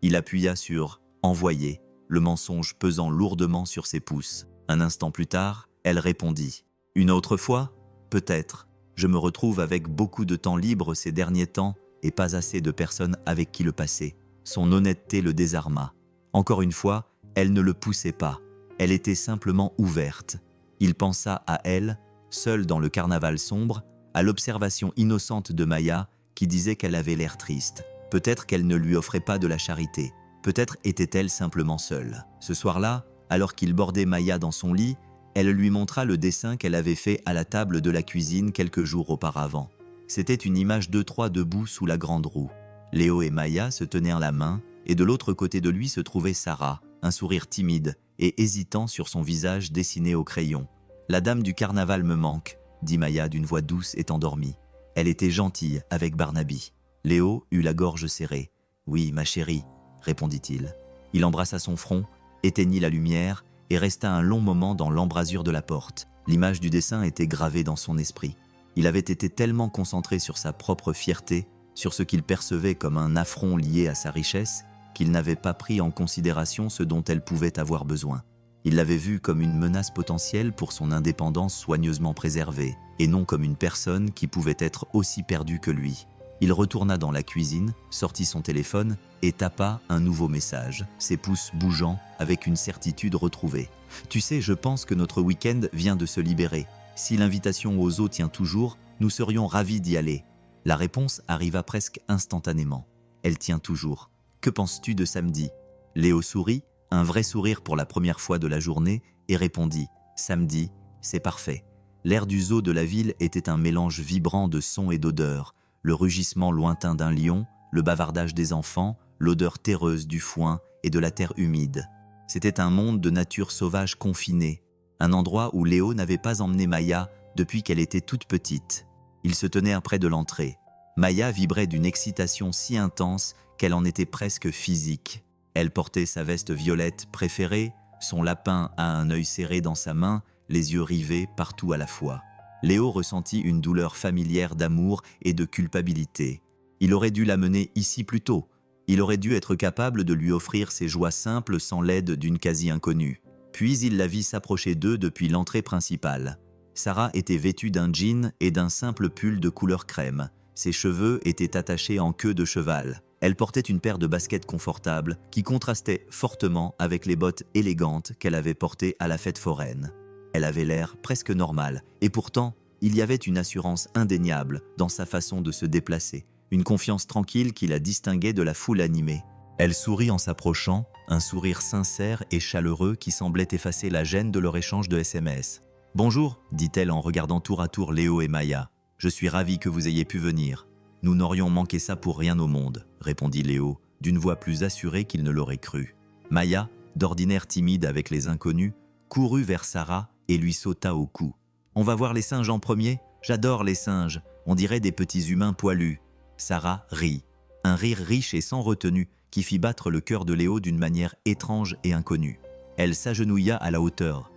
Il appuya sur « envoyer », le mensonge pesant lourdement sur ses pouces. Un instant plus tard, elle répondit « Une autre fois ? Peut-être. Je me retrouve avec beaucoup de temps libre ces derniers temps et pas assez de personnes avec qui le passer. » Son honnêteté le désarma. Encore une fois, elle ne le poussait pas. Elle était simplement ouverte. Il pensa à elle, seule dans le carnaval sombre, à l'observation innocente de Maya qui disait qu'elle avait l'air triste. Peut-être qu'elle ne lui offrait pas de la charité. Peut-être était-elle simplement seule. Ce soir-là, alors qu'il bordait Maya dans son lit, elle lui montra le dessin qu'elle avait fait à la table de la cuisine quelques jours auparavant. C'était une image d'eux 3 debout sous la grande roue. Léo et Maya se tenaient la main, et de l'autre côté de lui se trouvait Sarah, un sourire timide et hésitant sur son visage dessiné au crayon. « La dame du carnaval me manque », dit Maya d'une voix douce et endormie. Elle était gentille avec Barnaby. Léo eut la gorge serrée. « Oui, ma chérie », répondit-il. Il embrassa son front, éteignit la lumière et resta un long moment dans l'embrasure de la porte. L'image du dessin était gravée dans son esprit. Il avait été tellement concentré sur sa propre fierté, sur ce qu'il percevait comme un affront lié à sa richesse, qu'il n'avait pas pris en considération ce dont elle pouvait avoir besoin. Il l'avait vue comme une menace potentielle pour son indépendance soigneusement préservée, et non comme une personne qui pouvait être aussi perdue que lui. Il retourna dans la cuisine, sortit son téléphone et tapa un nouveau message, ses pouces bougeant avec une certitude retrouvée. « Tu sais, je pense que notre week-end vient de se libérer. Si l'invitation aux eaux tient toujours, nous serions ravis d'y aller. » La réponse arriva presque instantanément. « Elle tient toujours. Que penses-tu de samedi ?» Léo sourit, un vrai sourire pour la première fois de la journée, et répondit « Samedi, c'est parfait. » L'air du zoo de la ville était un mélange vibrant de sons et d'odeurs, le rugissement lointain d'un lion, le bavardage des enfants, l'odeur terreuse du foin et de la terre humide. C'était un monde de nature sauvage confinée, un endroit où Léo n'avait pas emmené Maya depuis qu'elle était toute petite. Il se tenait près de l'entrée. Maya vibrait d'une excitation si intense qu'elle en était presque physique. Elle portait sa veste violette préférée, son lapin à un œil serré dans sa main, les yeux rivés partout à la fois. Léo ressentit une douleur familière d'amour et de culpabilité. Il aurait dû l'amener ici plus tôt. Il aurait dû être capable de lui offrir ses joies simples sans l'aide d'une quasi-inconnue. Puis il la vit s'approcher d'eux depuis l'entrée principale. Sarah était vêtue d'un jean et d'un simple pull de couleur crème. Ses cheveux étaient attachés en queue de cheval. Elle portait une paire de baskets confortables qui contrastaient fortement avec les bottes élégantes qu'elle avait portées à la fête foraine. Elle avait l'air presque normale, et pourtant, il y avait une assurance indéniable dans sa façon de se déplacer, une confiance tranquille qui la distinguait de la foule animée. Elle sourit en s'approchant, un sourire sincère et chaleureux qui semblait effacer la gêne de leur échange de SMS. « Bonjour », dit-elle en regardant tour à tour Léo et Maya. « Je suis ravie que vous ayez pu venir. Nous n'aurions manqué ça pour rien au monde », répondit Léo, d'une voix plus assurée qu'il ne l'aurait cru. Maya, d'ordinaire timide avec les inconnus, courut vers Sarah et lui sauta au cou. « On va voir les singes en premier ? J'adore les singes, on dirait des petits humains poilus. » Sarah rit, un rire riche et sans retenue qui fit battre le cœur de Léo d'une manière étrange et inconnue. Elle s'agenouilla à la hauteur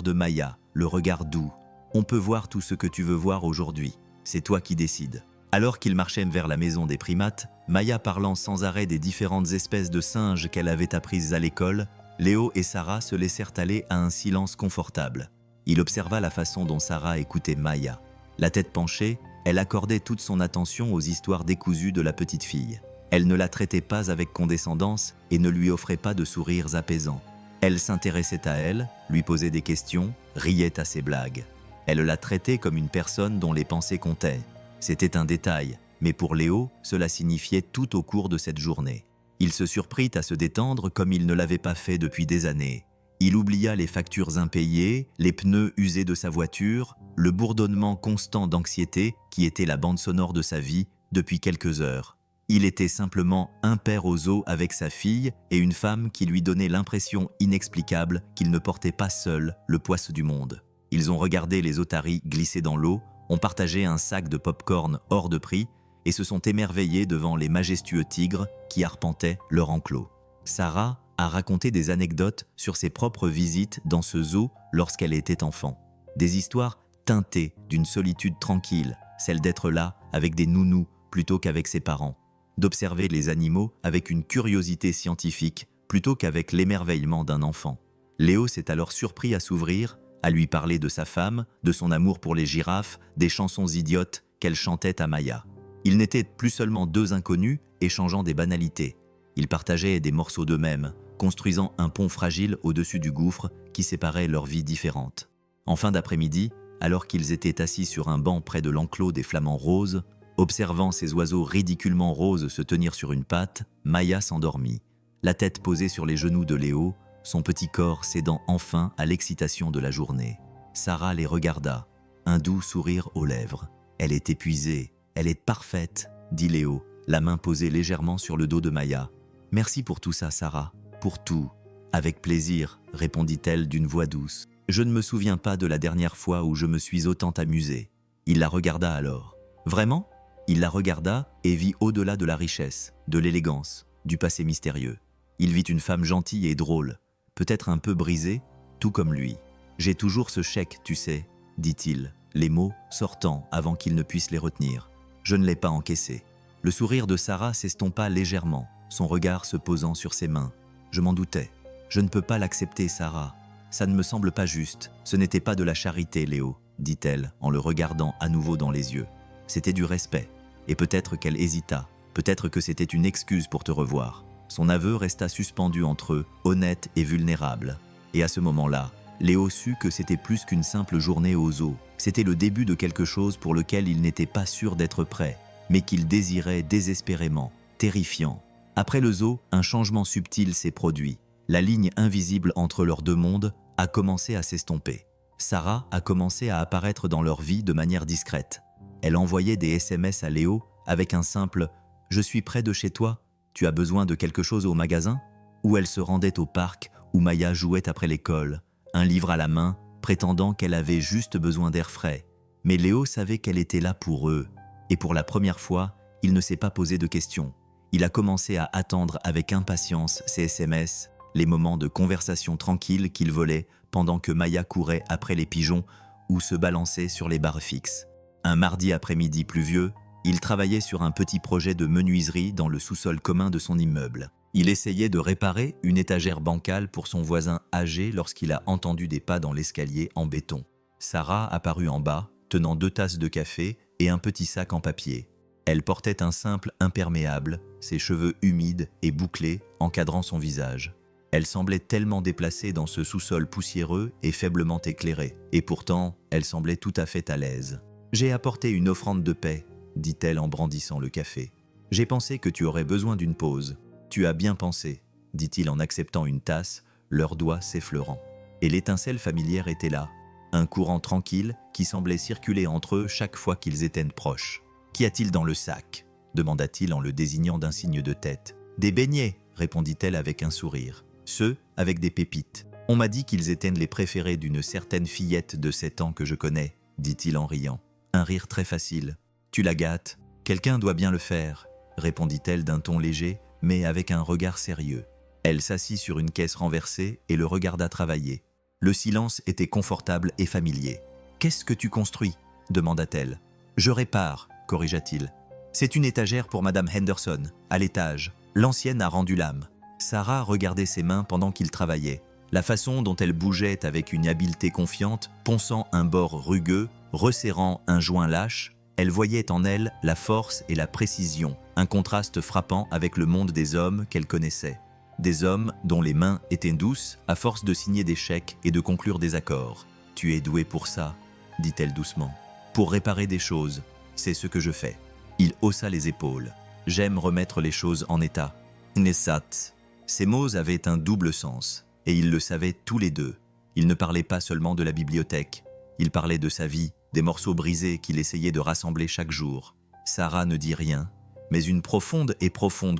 de Maya, le regard doux. « On peut voir tout ce que tu veux voir aujourd'hui, c'est toi qui décides. » Alors qu'ils marchaient vers la maison des primates, Maya parlant sans arrêt des différentes espèces de singes qu'elle avait apprises à l'école, Léo et Sarah se laissèrent aller à un silence confortable. Il observa la façon dont Sarah écoutait Maya. La tête penchée, elle accordait toute son attention aux histoires décousues de la petite fille. Elle ne la traitait pas avec condescendance et ne lui offrait pas de sourires apaisants. Elle s'intéressait à elle, lui posait des questions, riait à ses blagues. Elle la traitait comme une personne dont les pensées comptaient. C'était un détail, mais pour Léo, cela signifiait tout au cours de cette journée. Il se surprit à se détendre comme il ne l'avait pas fait depuis des années. Il oublia les factures impayées, les pneus usés de sa voiture, le bourdonnement constant d'anxiété qui était la bande sonore de sa vie depuis quelques heures. Il était simplement un père aux eaux avec sa fille et une femme qui lui donnait l'impression inexplicable qu'il ne portait pas seul le poids du monde. Ils ont regardé les otaries glisser dans l'eau, ont partagé un sac de pop-corn hors de prix et se sont émerveillés devant les majestueux tigres qui arpentaient leur enclos. Sarah a raconté des anecdotes sur ses propres visites dans ce zoo lorsqu'elle était enfant. Des histoires teintées d'une solitude tranquille, celle d'être là avec des nounous plutôt qu'avec ses parents, d'observer les animaux avec une curiosité scientifique plutôt qu'avec l'émerveillement d'un enfant. Léo s'est alors surpris à s'ouvrir, à lui parler de sa femme, de son amour pour les girafes, des chansons idiotes qu'elle chantait à Maya. Ils n'étaient plus seulement deux inconnus échangeant des banalités. Ils partageaient des morceaux d'eux-mêmes, construisant un pont fragile au-dessus du gouffre qui séparait leurs vies différentes. En fin d'après-midi, alors qu'ils étaient assis sur un banc près de l'enclos des flamants roses, observant ces oiseaux ridiculement roses se tenir sur une patte, Maya s'endormit, la tête posée sur les genoux de Léo, son petit corps cédant enfin à l'excitation de la journée. Sarah les regarda, un doux sourire aux lèvres. « Elle est épuisée, elle est parfaite », dit Léo, la main posée légèrement sur le dos de Maya. « Merci pour tout ça, Sarah, pour tout. »« Avec plaisir, » répondit-elle d'une voix douce. « Je ne me souviens pas de la dernière fois où je me suis autant amusée. » Il la regarda alors. « Vraiment ?» Il la regarda et vit au-delà de la richesse, de l'élégance, du passé mystérieux. Il vit une femme gentille et drôle, peut-être un peu brisé, tout comme lui. « J'ai toujours ce chèque, tu sais, » dit-il, les mots sortant avant qu'il ne puisse les retenir. « Je ne l'ai pas encaissé. » Le sourire de Sarah s'estompa légèrement, son regard se posant sur ses mains. « Je m'en doutais. Je ne peux pas l'accepter, Sarah. Ça ne me semble pas juste. Ce n'était pas de la charité, Léo, » dit-elle en le regardant à nouveau dans les yeux. « C'était du respect. Et peut-être qu'elle hésita. Peut-être que c'était une excuse pour te revoir. » Son aveu resta suspendu entre eux, honnête et vulnérable. Et à ce moment-là, Léo sut que c'était plus qu'une simple journée au zoo. C'était le début de quelque chose pour lequel il n'était pas sûr d'être prêt, mais qu'il désirait désespérément, terrifiant. Après le zoo, un changement subtil s'est produit. La ligne invisible entre leurs deux mondes a commencé à s'estomper. Sarah a commencé à apparaître dans leur vie de manière discrète. Elle envoyait des SMS à Léo avec un simple « Je suis près de chez toi, tu as besoin de quelque chose au magasin ?» Ou elle se rendait au parc où Maya jouait après l'école, un livre à la main, prétendant qu'elle avait juste besoin d'air frais. Mais Léo savait qu'elle était là pour eux. Et pour la première fois, il ne s'est pas posé de questions. Il a commencé à attendre avec impatience ses SMS, les moments de conversation tranquille qu'il volait pendant que Maya courait après les pigeons ou se balançait sur les barres fixes. Un mardi après-midi pluvieux, il travaillait sur un petit projet de menuiserie dans le sous-sol commun de son immeuble. Il essayait de réparer une étagère bancale pour son voisin âgé lorsqu'il a entendu des pas dans l'escalier en béton. Sarah apparut en bas, tenant 2 tasses de café et un petit sac en papier. Elle portait un simple imperméable, ses cheveux humides et bouclés encadrant son visage. Elle semblait tellement déplacée dans ce sous-sol poussiéreux et faiblement éclairé, et pourtant, elle semblait tout à fait à l'aise. « J'ai apporté une offrande de paix », dit-elle en brandissant le café. « J'ai pensé que tu aurais besoin d'une pause. »« Tu as bien pensé », dit-il en acceptant une tasse, leurs doigts s'effleurant. Et l'étincelle familière était là, un courant tranquille qui semblait circuler entre eux chaque fois qu'ils étaient proches. « Qu'y a-t-il dans le sac ?» demanda-t-il en le désignant d'un signe de tête. « Des beignets », répondit-elle avec un sourire. « Ceux avec des pépites. On m'a dit qu'ils étaient les préférés d'une certaine fillette de 7 ans que je connais, dit-il en riant. Un rire très facile. « Tu la gâtes. Quelqu'un doit bien le faire, » répondit-elle d'un ton léger, mais avec un regard sérieux. Elle s'assit sur une caisse renversée et le regarda travailler. Le silence était confortable et familier. « Qu'est-ce que tu construis ?» demanda-t-elle. « Je répare, » corrigea-t-il. « C'est une étagère pour Madame Henderson, à l'étage. L'ancienne a rendu l'âme. » Sarah regardait ses mains pendant qu'il travaillait. La façon dont elle bougeait avec une habileté confiante, ponçant un bord rugueux, resserrant un joint lâche, elle voyait en elle la force et la précision, un contraste frappant avec le monde des hommes qu'elle connaissait. Des hommes dont les mains étaient douces à force de signer des chèques et de conclure des accords. « Tu es doué pour ça, » dit-elle doucement. « Pour réparer des choses, c'est ce que je fais. » Il haussa les épaules. « J'aime remettre les choses en état. » Nessat. Ces mots avaient un double sens, et ils le savaient tous les deux. Il ne parlait pas seulement de la bibliothèque, il parlait de sa vie, des morceaux brisés qu'il essayait de rassembler chaque jour. Sarah ne dit rien, mais une profonde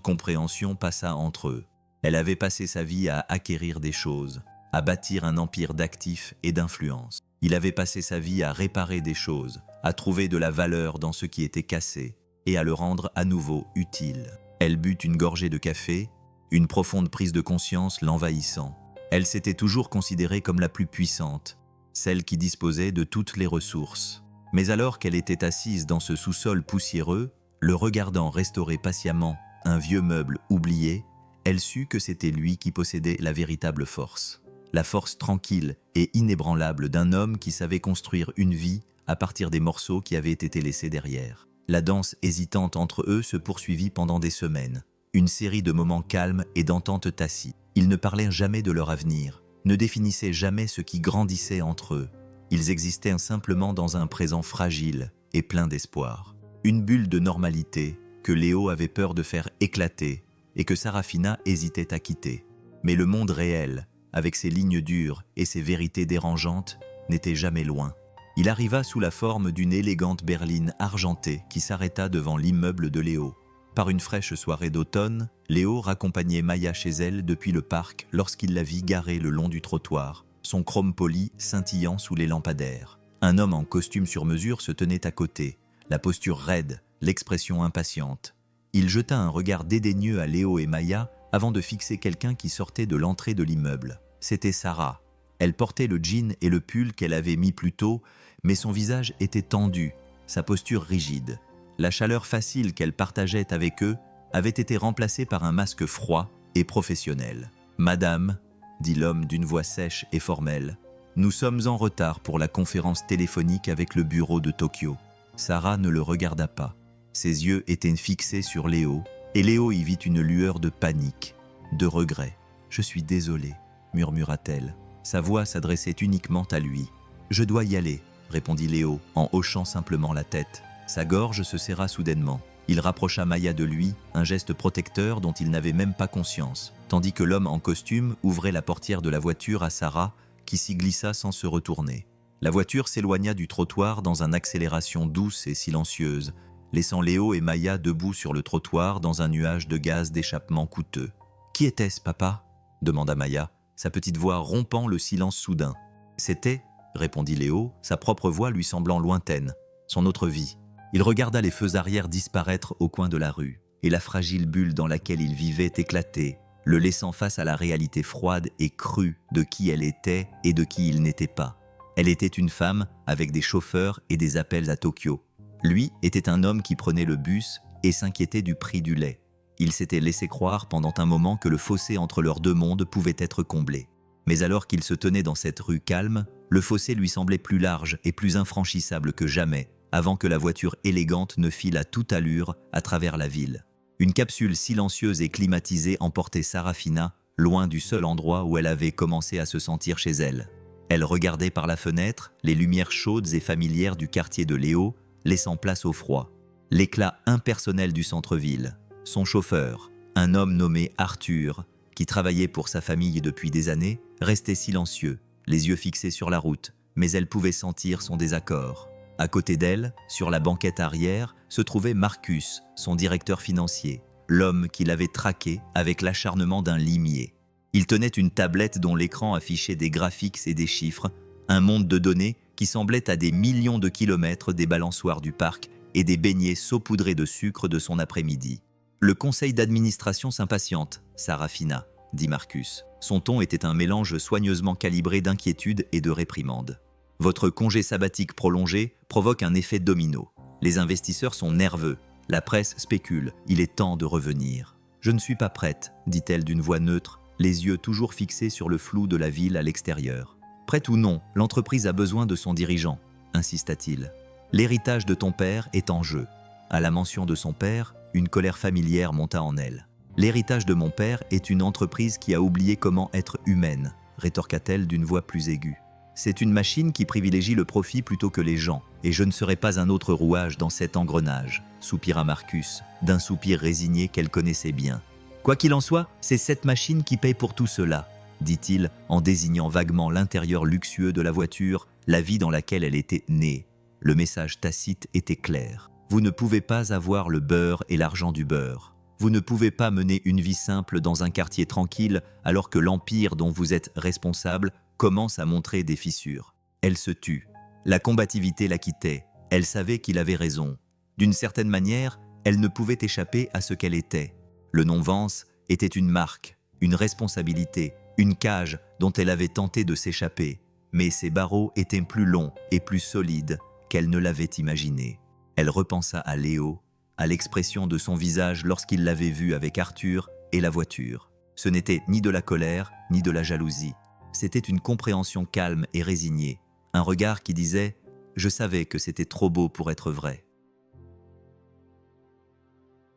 compréhension passa entre eux. Elle avait passé sa vie à acquérir des choses, à bâtir un empire d'actifs et d'influence. Il avait passé sa vie à réparer des choses, à trouver de la valeur dans ce qui était cassé, et à le rendre à nouveau utile. Elle but une gorgée de café, une profonde prise de conscience l'envahissant. Elle s'était toujours considérée comme la plus puissante, celle qui disposait de toutes les ressources. Mais alors qu'elle était assise dans ce sous-sol poussiéreux, le regardant restaurer patiemment un vieux meuble oublié, elle sut que c'était lui qui possédait la véritable force. La force tranquille et inébranlable d'un homme qui savait construire une vie à partir des morceaux qui avaient été laissés derrière. La danse hésitante entre eux se poursuivit pendant des semaines. Une série de moments calmes et d'ententes tacites. Ils ne parlaient jamais de leur avenir, ne définissaient jamais ce qui grandissait entre eux. Ils existaient simplement dans un présent fragile et plein d'espoir. Une bulle de normalité que Léo avait peur de faire éclater et que Sarafina hésitait à quitter. Mais le monde réel, avec ses lignes dures et ses vérités dérangeantes, n'était jamais loin. Il arriva sous la forme d'une élégante berline argentée qui s'arrêta devant l'immeuble de Léo. Par une fraîche soirée d'automne, Léo raccompagnait Maya chez elle depuis le parc lorsqu'il la vit garée le long du trottoir, son chrome poli scintillant sous les lampadaires. Un homme en costume sur mesure se tenait à côté, la posture raide, l'expression impatiente. Il jeta un regard dédaigneux à Léo et Maya avant de fixer quelqu'un qui sortait de l'entrée de l'immeuble. C'était Sarah. Elle portait le jean et le pull qu'elle avait mis plus tôt, mais son visage était tendu, sa posture rigide. La chaleur facile qu'elle partageait avec eux avait été remplacée par un masque froid et professionnel. « Madame », dit l'homme d'une voix sèche et formelle, « nous sommes en retard pour la conférence téléphonique avec le bureau de Tokyo. » Sarah ne le regarda pas. Ses yeux étaient fixés sur Léo, et Léo y vit une lueur de panique, de regret. « Je suis désolée », murmura-t-elle. Sa voix s'adressait uniquement à lui. « Je dois y aller », répondit Léo en hochant simplement la tête. Sa gorge se serra soudainement. Il rapprocha Maya de lui, un geste protecteur dont il n'avait même pas conscience, tandis que l'homme en costume ouvrait la portière de la voiture à Sarah, qui s'y glissa sans se retourner. La voiture s'éloigna du trottoir dans une accélération douce et silencieuse, laissant Léo et Maya debout sur le trottoir dans un nuage de gaz d'échappement coûteux. « Qui était-ce, papa ?» demanda Maya, sa petite voix rompant le silence soudain. « C'était, » répondit Léo, sa propre voix lui semblant lointaine, « son autre vie. » Il regarda les feux arrière disparaître au coin de la rue, et la fragile bulle dans laquelle il vivait éclater, le laissant face à la réalité froide et crue de qui elle était et de qui il n'était pas. Elle était une femme avec des chauffeurs et des appels à Tokyo. Lui était un homme qui prenait le bus et s'inquiétait du prix du lait. Il s'était laissé croire pendant un moment que le fossé entre leurs deux mondes pouvait être comblé. Mais alors qu'il se tenait dans cette rue calme, le fossé lui semblait plus large et plus infranchissable que jamais, avant que la voiture élégante ne file à toute allure à travers la ville. Une capsule silencieuse et climatisée emportait Sarafina, loin du seul endroit où elle avait commencé à se sentir chez elle. Elle regardait par la fenêtre les lumières chaudes et familières du quartier de Léo, laissant place au froid. L'éclat impersonnel du centre-ville. Son chauffeur, un homme nommé Arthur, qui travaillait pour sa famille depuis des années, restait silencieux, les yeux fixés sur la route, mais elle pouvait sentir son désaccord. À côté d'elle, sur la banquette arrière, se trouvait Marcus, son directeur financier, l'homme qui l'avait traqué avec l'acharnement d'un limier. Il tenait une tablette dont l'écran affichait des graphiques et des chiffres, un monde de données qui semblait à des millions de kilomètres des balançoires du parc et des beignets saupoudrés de sucre de son après-midi. « Le conseil d'administration s'impatiente, Sarafina », dit Marcus. Son ton était un mélange soigneusement calibré d'inquiétude et de réprimande. « Votre congé sabbatique prolongé provoque un effet domino. Les investisseurs sont nerveux. La presse spécule. Il est temps de revenir. »« Je ne suis pas prête, » dit-elle d'une voix neutre, les yeux toujours fixés sur le flou de la ville à l'extérieur. « Prête ou non, l'entreprise a besoin de son dirigeant, » insista-t-il. « L'héritage de ton père est en jeu. » À la mention de son père, une colère familière monta en elle. « L'héritage de mon père est une entreprise qui a oublié comment être humaine, » rétorqua-t-elle d'une voix plus aiguë. « C'est une machine qui privilégie le profit plutôt que les gens, et je ne serai pas un autre rouage dans cet engrenage, » soupira Marcus, d'un soupir résigné qu'elle connaissait bien. « Quoi qu'il en soit, c'est cette machine qui paye pour tout cela, » dit-il en désignant vaguement l'intérieur luxueux de la voiture, la vie dans laquelle elle était née. Le message tacite était clair. Vous ne pouvez pas avoir le beurre et l'argent du beurre. Vous ne pouvez pas mener une vie simple dans un quartier tranquille alors que l'empire dont vous êtes responsable commence à montrer des fissures. Elle se tut. La combativité la quittait. Elle savait qu'il avait raison. D'une certaine manière, elle ne pouvait échapper à ce qu'elle était. Le nom Vance était une marque, une responsabilité, une cage dont elle avait tenté de s'échapper. Mais ses barreaux étaient plus longs et plus solides qu'elle ne l'avait imaginé. Elle repensa à Léo, à l'expression de son visage lorsqu'il l'avait vu avec Arthur et la voiture. Ce n'était ni de la colère, ni de la jalousie. C'était une compréhension calme et résignée, un regard qui disait « Je savais que c'était trop beau pour être vrai ».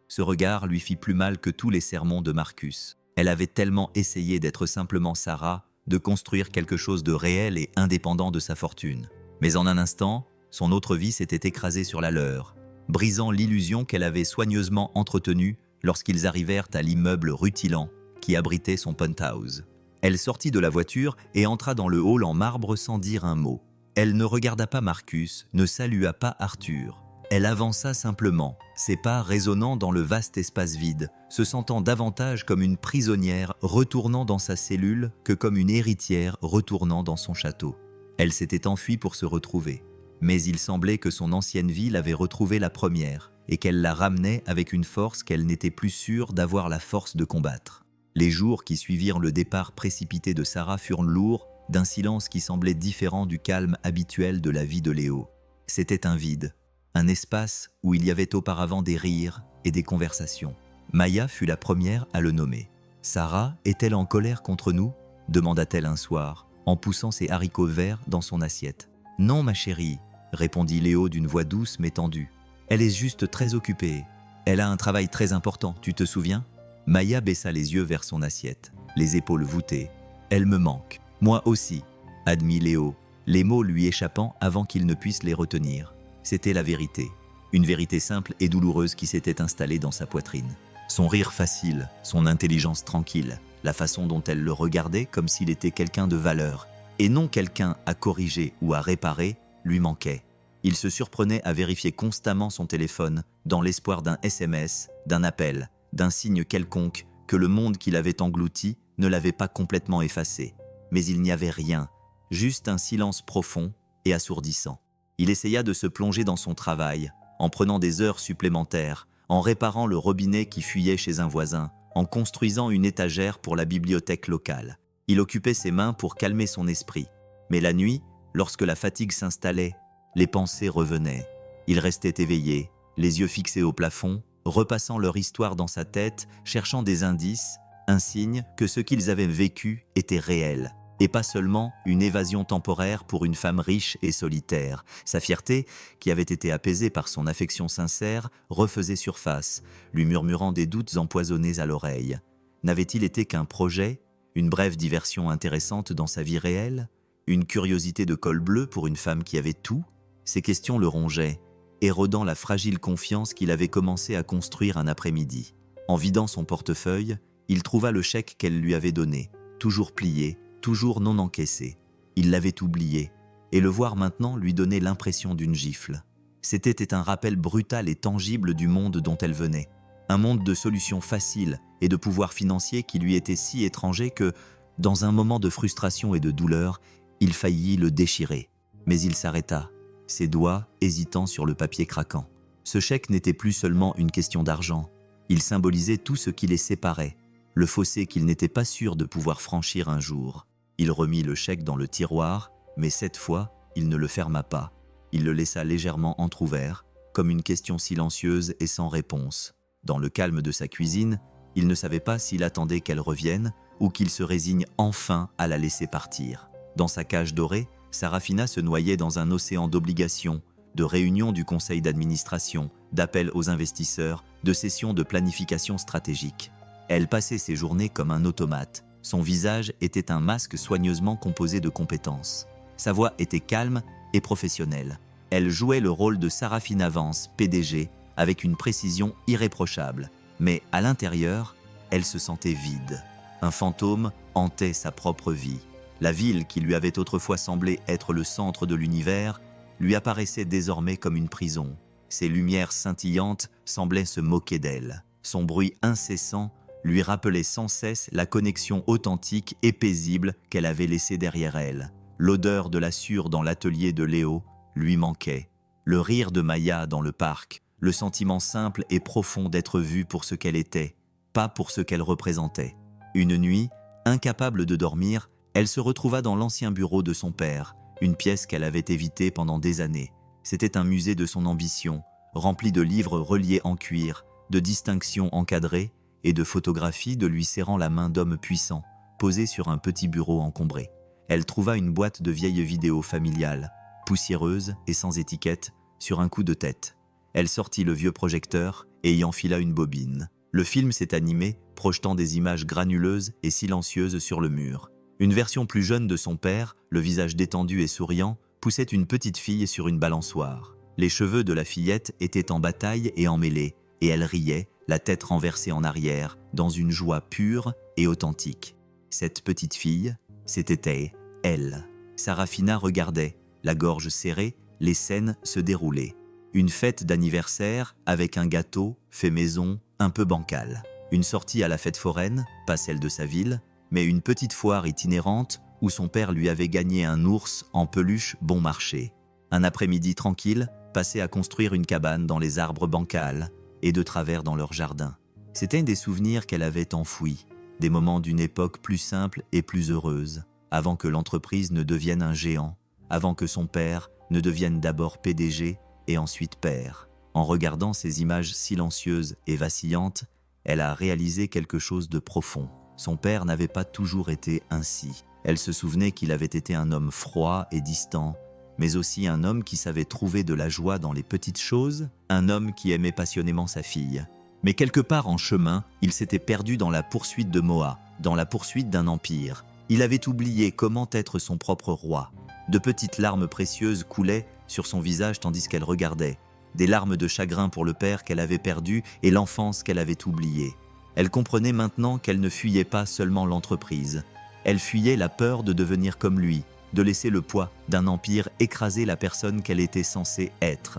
Ce regard lui fit plus mal que tous les sermons de Marcus. Elle avait tellement essayé d'être simplement Sarah, de construire quelque chose de réel et indépendant de sa fortune. Mais en un instant, son autre vie s'était écrasée sur la leur, brisant l'illusion qu'elle avait soigneusement entretenue lorsqu'ils arrivèrent à l'immeuble rutilant qui abritait son penthouse. Elle sortit de la voiture et entra dans le hall en marbre sans dire un mot. Elle ne regarda pas Marcus, ne salua pas Arthur. Elle avança simplement, ses pas résonnant dans le vaste espace vide, se sentant davantage comme une prisonnière retournant dans sa cellule que comme une héritière retournant dans son château. Elle s'était enfuie pour se retrouver. Mais il semblait que son ancienne vie l'avait retrouvée la première et qu'elle la ramenait avec une force qu'elle n'était plus sûre d'avoir la force de combattre. Les jours qui suivirent le départ précipité de Sarah furent lourds, d'un silence qui semblait différent du calme habituel de la vie de Léo. C'était un vide, un espace où il y avait auparavant des rires et des conversations. Maya fut la première à le nommer. « Sarah est-elle en colère contre nous ?» demanda-t-elle un soir, en poussant ses haricots verts dans son assiette. « Non, ma chérie, » répondit Léo d'une voix douce mais tendue. « Elle est juste très occupée. Elle a un travail très important, tu te souviens ?» Maya baissa les yeux vers son assiette, les épaules voûtées. « Elle me manque. Moi aussi, » admit Léo, les mots lui échappant avant qu'il ne puisse les retenir. C'était la vérité, une vérité simple et douloureuse qui s'était installée dans sa poitrine. Son rire facile, son intelligence tranquille, la façon dont elle le regardait comme s'il était quelqu'un de valeur, et non quelqu'un à corriger ou à réparer, lui manquait. Il se surprenait à vérifier constamment son téléphone, dans l'espoir d'un SMS, d'un appel, d'un signe quelconque que le monde qui l'avait englouti ne l'avait pas complètement effacé. Mais il n'y avait rien, juste un silence profond et assourdissant. Il essaya de se plonger dans son travail, en prenant des heures supplémentaires, en réparant le robinet qui fuyait chez un voisin, en construisant une étagère pour la bibliothèque locale. Il occupait ses mains pour calmer son esprit. Mais la nuit, lorsque la fatigue s'installait, les pensées revenaient. Il restait éveillé, les yeux fixés au plafond, repassant leur histoire dans sa tête, cherchant des indices, un signe que ce qu'ils avaient vécu était réel, et pas seulement une évasion temporaire pour une femme riche et solitaire. Sa fierté, qui avait été apaisée par son affection sincère, refaisait surface, lui murmurant des doutes empoisonnés à l'oreille. N'avait-il été qu'un projet, une brève diversion intéressante dans sa vie réelle, une curiosité de col bleu pour une femme qui avait tout? Ces questions le rongeaient, érodant la fragile confiance qu'il avait commencé à construire un après-midi. En vidant son portefeuille, il trouva le chèque qu'elle lui avait donné, toujours plié, toujours non encaissé. Il l'avait oublié, et le voir maintenant lui donnait l'impression d'une gifle. C'était un rappel brutal et tangible du monde dont elle venait. Un monde de solutions faciles et de pouvoirs financiers qui lui était si étranger que, dans un moment de frustration et de douleur, il faillit le déchirer. Mais il s'arrêta, ses doigts hésitant sur le papier craquant. Ce chèque n'était plus seulement une question d'argent. Il symbolisait tout ce qui les séparait, le fossé qu'il n'était pas sûr de pouvoir franchir un jour. Il remit le chèque dans le tiroir, mais cette fois, il ne le ferma pas. Il le laissa légèrement entrouvert, comme une question silencieuse et sans réponse. Dans le calme de sa cuisine, il ne savait pas s'il attendait qu'elle revienne ou qu'il se résigne enfin à la laisser partir. Dans sa cage dorée, Sarafina se noyait dans un océan d'obligations, de réunions du conseil d'administration, d'appels aux investisseurs, de sessions de planification stratégique. Elle passait ses journées comme un automate. Son visage était un masque soigneusement composé de compétences. Sa voix était calme et professionnelle. Elle jouait le rôle de Sarafina Vance, PDG, avec une précision irréprochable. Mais à l'intérieur, elle se sentait vide. Un fantôme hantait sa propre vie. La ville qui lui avait autrefois semblé être le centre de l'univers lui apparaissait désormais comme une prison. Ses lumières scintillantes semblaient se moquer d'elle. Son bruit incessant lui rappelait sans cesse la connexion authentique et paisible qu'elle avait laissée derrière elle. L'odeur de la sûre dans l'atelier de Léo lui manquait. Le rire de Maya dans le parc, le sentiment simple et profond d'être vue pour ce qu'elle était, pas pour ce qu'elle représentait. Une nuit, incapable de dormir, elle se retrouva dans l'ancien bureau de son père, une pièce qu'elle avait évitée pendant des années. C'était un musée de son ambition, rempli de livres reliés en cuir, de distinctions encadrées et de photographies de lui serrant la main d'homme puissant, posée sur un petit bureau encombré. Elle trouva une boîte de vieilles vidéos familiales, poussiéreuse et sans étiquette, sur un coup de tête. Elle sortit le vieux projecteur et y enfila une bobine. Le film s'est animé, projetant des images granuleuses et silencieuses sur le mur. Une version plus jeune de son père, le visage détendu et souriant, poussait une petite fille sur une balançoire. Les cheveux de la fillette étaient en bataille et emmêlés, et elle riait, la tête renversée en arrière, dans une joie pure et authentique. Cette petite fille, c'était elle. Sarafina regardait, la gorge serrée, les scènes se déroulaient. Une fête d'anniversaire avec un gâteau fait maison un peu bancal. Une sortie à la fête foraine, pas celle de sa ville, mais une petite foire itinérante où son père lui avait gagné un ours en peluche bon marché. Un après-midi tranquille, passé à construire une cabane dans les arbres bancals et de travers dans leur jardin. C'étaient des souvenirs qu'elle avait enfouis, des moments d'une époque plus simple et plus heureuse, avant que l'entreprise ne devienne un géant, avant que son père ne devienne d'abord PDG et ensuite père. En regardant ces images silencieuses et vacillantes, elle a réalisé quelque chose de profond. Son père n'avait pas toujours été ainsi. Elle se souvenait qu'il avait été un homme froid et distant, mais aussi un homme qui savait trouver de la joie dans les petites choses, un homme qui aimait passionnément sa fille. Mais quelque part en chemin, il s'était perdu dans la poursuite de Moa, dans la poursuite d'un empire. Il avait oublié comment être son propre roi. De petites larmes précieuses coulaient sur son visage tandis qu'elle regardait, des larmes de chagrin pour le père qu'elle avait perdu et l'enfance qu'elle avait oubliée. Elle comprenait maintenant qu'elle ne fuyait pas seulement l'entreprise. Elle fuyait la peur de devenir comme lui, de laisser le poids d'un empire écraser la personne qu'elle était censée être.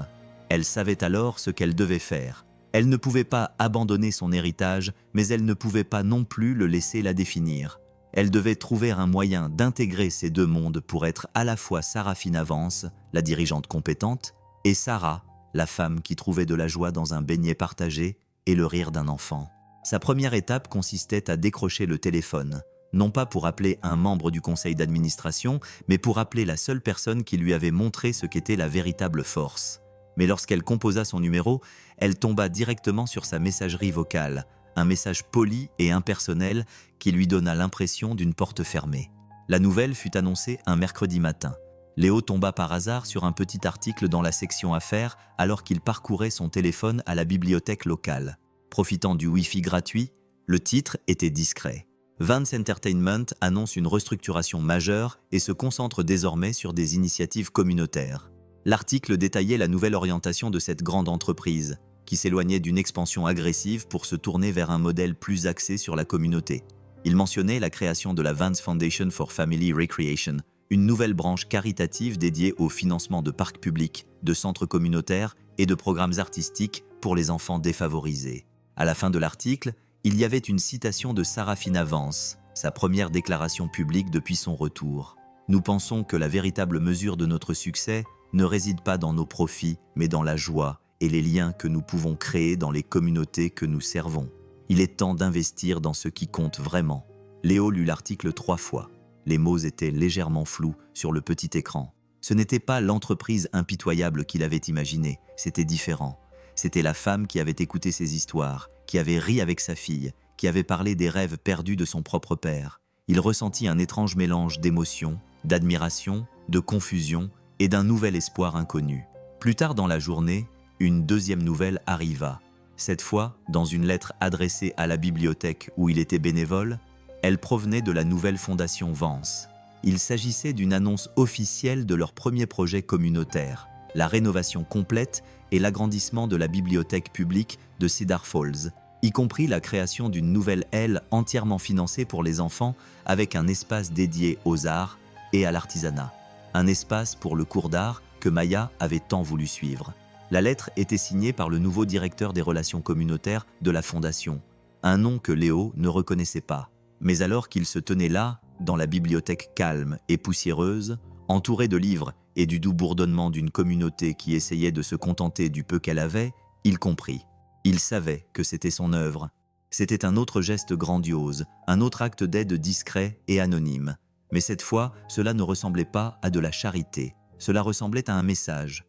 Elle savait alors ce qu'elle devait faire. Elle ne pouvait pas abandonner son héritage, mais elle ne pouvait pas non plus le laisser la définir. Elle devait trouver un moyen d'intégrer ces deux mondes pour être à la fois Sarah Finavance, la dirigeante compétente, et Sarah, la femme qui trouvait de la joie dans un beignet partagé et le rire d'un enfant. Sa première étape consistait à décrocher le téléphone, non pas pour appeler un membre du conseil d'administration, mais pour appeler la seule personne qui lui avait montré ce qu'était la véritable force. Mais lorsqu'elle composa son numéro, elle tomba directement sur sa messagerie vocale, un message poli et impersonnel qui lui donna l'impression d'une porte fermée. La nouvelle fut annoncée un mercredi matin. Léo tomba par hasard sur un petit article dans la section Affaires alors qu'il parcourait son téléphone à la bibliothèque locale. Profitant du Wi-Fi gratuit, le titre était discret. Vance Entertainment annonce une restructuration majeure et se concentre désormais sur des initiatives communautaires. L'article détaillait la nouvelle orientation de cette grande entreprise, qui s'éloignait d'une expansion agressive pour se tourner vers un modèle plus axé sur la communauté. Il mentionnait la création de la Vance Foundation for Family Recreation, une nouvelle branche caritative dédiée au financement de parcs publics, de centres communautaires et de programmes artistiques pour les enfants défavorisés. À la fin de l'article, il y avait une citation de Sarah Finavance, sa première déclaration publique depuis son retour. Nous pensons que la véritable mesure de notre succès ne réside pas dans nos profits, mais dans la joie et les liens que nous pouvons créer dans les communautés que nous servons. Il est temps d'investir dans ce qui compte vraiment. Léo lut l'article 3 fois. Les mots étaient légèrement flous sur le petit écran. Ce n'était pas l'entreprise impitoyable qu'il avait imaginée, c'était différent. C'était la femme qui avait écouté ses histoires, qui avait ri avec sa fille, qui avait parlé des rêves perdus de son propre père. Il ressentit un étrange mélange d'émotions, d'admiration, de confusion et d'un nouvel espoir inconnu. Plus tard dans la journée, une deuxième nouvelle arriva. Cette fois, dans une lettre adressée à la bibliothèque où il était bénévole, elle provenait de la nouvelle fondation Vance. Il s'agissait d'une annonce officielle de leur premier projet communautaire, la rénovation complète et l'agrandissement de la bibliothèque publique de Cedar Falls, y compris la création d'une nouvelle aile entièrement financée pour les enfants avec un espace dédié aux arts et à l'artisanat. Un espace pour le cours d'art que Maya avait tant voulu suivre. La lettre était signée par le nouveau directeur des relations communautaires de la fondation, un nom que Léo ne reconnaissait pas. Mais alors qu'il se tenait là, dans la bibliothèque calme et poussiéreuse, entouré de livres et du doux bourdonnement d'une communauté qui essayait de se contenter du peu qu'elle avait, il comprit. Il savait que c'était son œuvre. C'était un autre geste grandiose, un autre acte d'aide discret et anonyme. Mais cette fois, cela ne ressemblait pas à de la charité. Cela ressemblait à un message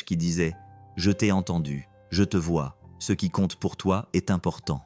qui disait « Je t'ai entendu, je te vois, ce qui compte pour toi est important ».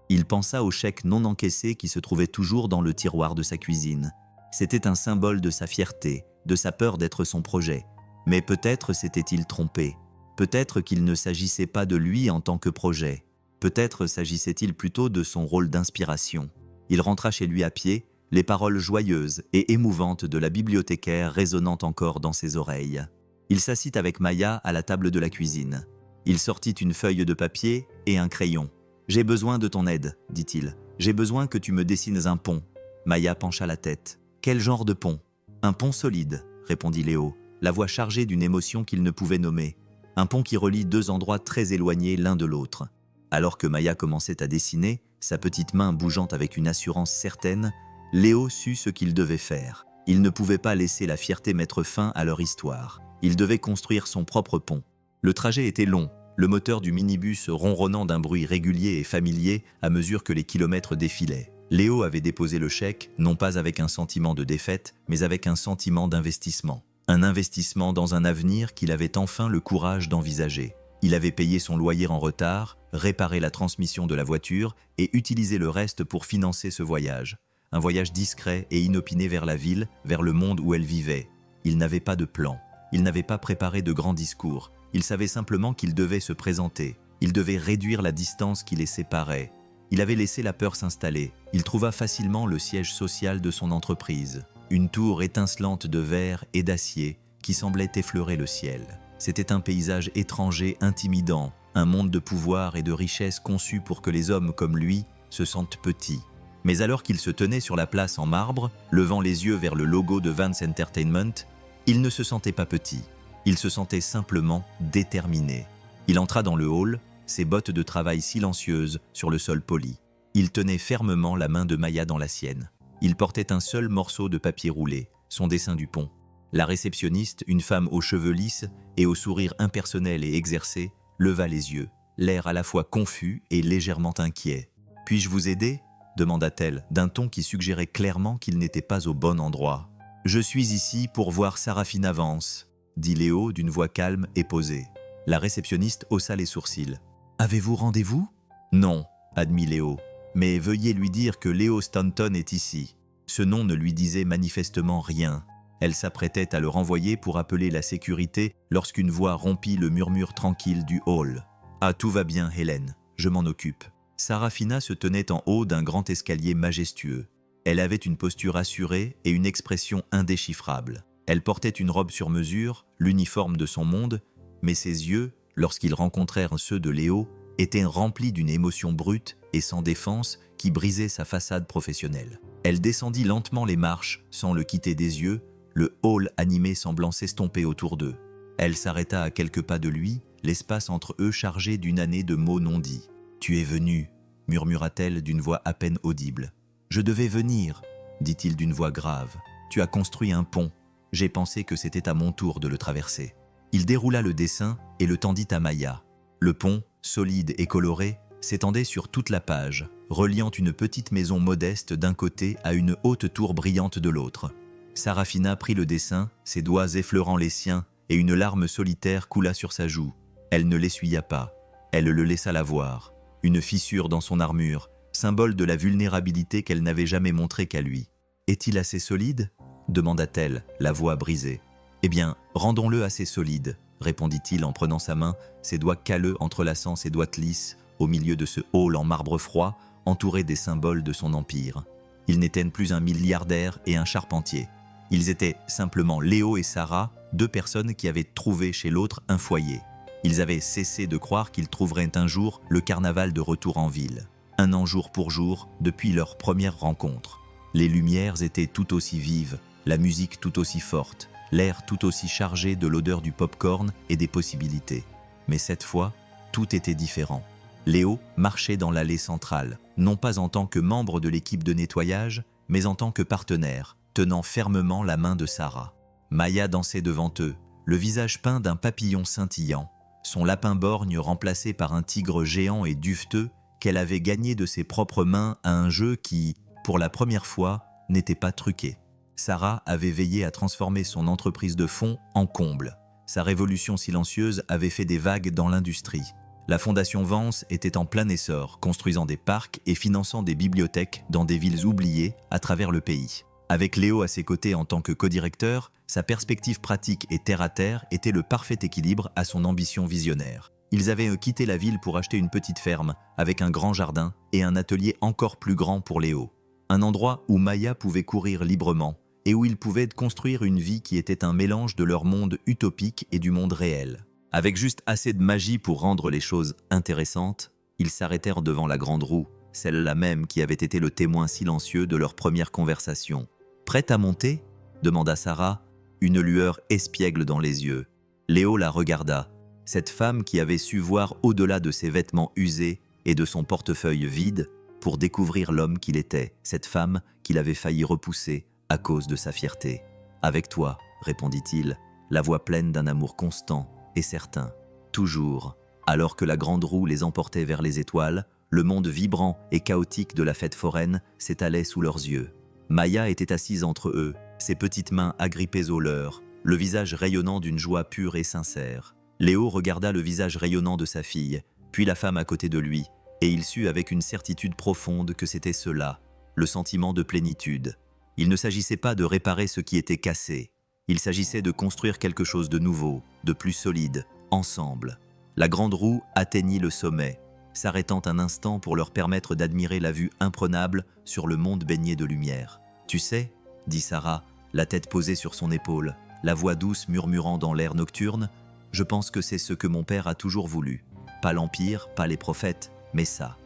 Il pensa au chèque non encaissé qui se trouvait toujours dans le tiroir de sa cuisine. C'était un symbole de sa fierté, de sa peur d'être son projet. Mais peut-être s'était-il trompé. Peut-être qu'il ne s'agissait pas de lui en tant que projet. Peut-être s'agissait-il plutôt de son rôle d'inspiration. Il rentra chez lui à pied, les paroles joyeuses et émouvantes de la bibliothécaire résonnant encore dans ses oreilles. Il s'assit avec Maya à la table de la cuisine. Il sortit une feuille de papier et un crayon. « J'ai besoin de ton aide, dit-il. J'ai besoin que tu me dessines un pont. » Maya pencha la tête. « Quel genre de pont ?»« Un pont solide, » répondit Léo, la voix chargée d'une émotion qu'il ne pouvait nommer. Un pont qui relie deux endroits très éloignés l'un de l'autre. Alors que Maya commençait à dessiner, sa petite main bougeant avec une assurance certaine, Léo sut ce qu'il devait faire. Il ne pouvait pas laisser la fierté mettre fin à leur histoire. Il devait construire son propre pont. Le trajet était long, le moteur du minibus ronronnant d'un bruit régulier et familier à mesure que les kilomètres défilaient. Léo avait déposé le chèque, non pas avec un sentiment de défaite, mais avec un sentiment d'investissement. Un investissement dans un avenir qu'il avait enfin le courage d'envisager. Il avait payé son loyer en retard, réparé la transmission de la voiture et utilisé le reste pour financer ce voyage. Un voyage discret et inopiné vers la ville, vers le monde où elle vivait. Il n'avait pas de plan. Il n'avait pas préparé de grands discours. Il savait simplement qu'il devait se présenter. Il devait réduire la distance qui les séparait. Il avait laissé la peur s'installer. Il trouva facilement le siège social de son entreprise. Une tour étincelante de verre et d'acier qui semblait effleurer le ciel. C'était un paysage étranger intimidant, un monde de pouvoir et de richesse conçu pour que les hommes comme lui se sentent petits. Mais alors qu'il se tenait sur la place en marbre, levant les yeux vers le logo de Vans Entertainment, il ne se sentait pas petit. Il se sentait simplement déterminé. Il entra dans le hall, ses bottes de travail silencieuses sur le sol poli. Il tenait fermement la main de Maya dans la sienne. Il portait un seul morceau de papier roulé, son dessin du pont. La réceptionniste, une femme aux cheveux lisses et au sourire impersonnel et exercé, leva les yeux, l'air à la fois confus et légèrement inquiet. « Puis-je vous aider ?» demanda-t-elle, d'un ton qui suggérait clairement qu'il n'était pas au bon endroit. « Je suis ici pour voir Sarafina Vance », dit Léo d'une voix calme et posée. La réceptionniste haussa les sourcils. « Avez-vous rendez-vous ?»« Non », admit Léo. « Mais veuillez lui dire que Léo Stanton est ici. » Ce nom ne lui disait manifestement rien. Elle s'apprêtait à le renvoyer pour appeler la sécurité lorsqu'une voix rompit le murmure tranquille du hall. « Ah, tout va bien, Hélène, je m'en occupe. » Sarafina se tenait en haut d'un grand escalier majestueux. Elle avait une posture assurée et une expression indéchiffrable. Elle portait une robe sur mesure, l'uniforme de son monde, mais ses yeux, lorsqu'ils rencontrèrent ceux de Léo, étaient remplis d'une émotion brute et sans défense qui brisait sa façade professionnelle. Elle descendit lentement les marches, sans le quitter des yeux, le hall animé semblant s'estomper autour d'eux. Elle s'arrêta à quelques pas de lui, l'espace entre eux chargé d'une année de mots non dits. « Tu es venu » murmura-t-elle d'une voix à peine audible. « Je devais venir » dit-il d'une voix grave. « Tu as construit un pont. J'ai pensé que c'était à mon tour de le traverser. » Il déroula le dessin et le tendit à Maya. Le pont, solide et coloré, s'étendait sur toute la page, reliant une petite maison modeste d'un côté à une haute tour brillante de l'autre. Sarafina prit le dessin, ses doigts effleurant les siens, et une larme solitaire coula sur sa joue. Elle ne l'essuya pas. Elle le laissa la voir. Une fissure dans son armure, symbole de la vulnérabilité qu'elle n'avait jamais montrée qu'à lui. « Est-il assez solide ?» demanda-t-elle, la voix brisée. « Eh bien, rendons-le assez solide, » répondit-il en prenant sa main, ses doigts calleux entrelaçant ses doigts lisses, au milieu de ce hall en marbre froid, entouré des symboles de son empire. Ils n'étaient plus un milliardaire et un charpentier. Ils étaient simplement Léo et Sarah, deux personnes qui avaient trouvé chez l'autre un foyer. Ils avaient cessé de croire qu'ils trouveraient un jour le carnaval de retour en ville. Un an jour pour jour, depuis leur première rencontre. Les lumières étaient tout aussi vives, la musique tout aussi forte, l'air tout aussi chargé de l'odeur du pop-corn et des possibilités. Mais cette fois, tout était différent. Léo marchait dans l'allée centrale, non pas en tant que membre de l'équipe de nettoyage, mais en tant que partenaire, tenant fermement la main de Sarah. Maya dansait devant eux, le visage peint d'un papillon scintillant, son lapin-borgne remplacé par un tigre géant et duveteux qu'elle avait gagné de ses propres mains à un jeu qui, pour la première fois, n'était pas truqué. Sarah avait veillé à transformer son entreprise de fonds en comble. Sa révolution silencieuse avait fait des vagues dans l'industrie. La fondation Vance était en plein essor, construisant des parcs et finançant des bibliothèques dans des villes oubliées à travers le pays. Avec Léo à ses côtés en tant que codirecteur, sa perspective pratique et terre-à-terre était le parfait équilibre à son ambition visionnaire. Ils avaient quitté la ville pour acheter une petite ferme, avec un grand jardin et un atelier encore plus grand pour Léo. Un endroit où Maya pouvait courir librement et où ils pouvaient construire une vie qui était un mélange de leur monde utopique et du monde réel. Avec juste assez de magie pour rendre les choses intéressantes, ils s'arrêtèrent devant la grande roue, celle-là même qui avait été le témoin silencieux de leur première conversation. « Prête à monter ?» demanda Sarah, une lueur espiègle dans les yeux. Léo la regarda. Cette femme qui avait su voir au-delà de ses vêtements usés et de son portefeuille vide pour découvrir l'homme qu'il était, cette femme qu'il avait failli repousser à cause de sa fierté. « Avec toi, répondit-il, la voix pleine d'un amour constant et certain. Toujours. Alors que la grande roue les emportait vers les étoiles, le monde vibrant et chaotique de la fête foraine s'étalait sous leurs yeux. Maya était assise entre eux, ses petites mains agrippées aux leurs, le visage rayonnant d'une joie pure et sincère. Léo regarda le visage rayonnant de sa fille, puis la femme à côté de lui, et il sut avec une certitude profonde que c'était cela, le sentiment de plénitude. Il ne s'agissait pas de réparer ce qui était cassé. Il s'agissait de construire quelque chose de nouveau, de plus solide, ensemble. La grande roue atteignit le sommet, s'arrêtant un instant pour leur permettre d'admirer la vue imprenable sur le monde baigné de lumière. « Tu sais, » dit Sarah, la tête posée sur son épaule, la voix douce murmurant dans l'air nocturne, « je pense que c'est ce que mon père a toujours voulu. Pas l'Empire, pas les prophètes, mais ça. »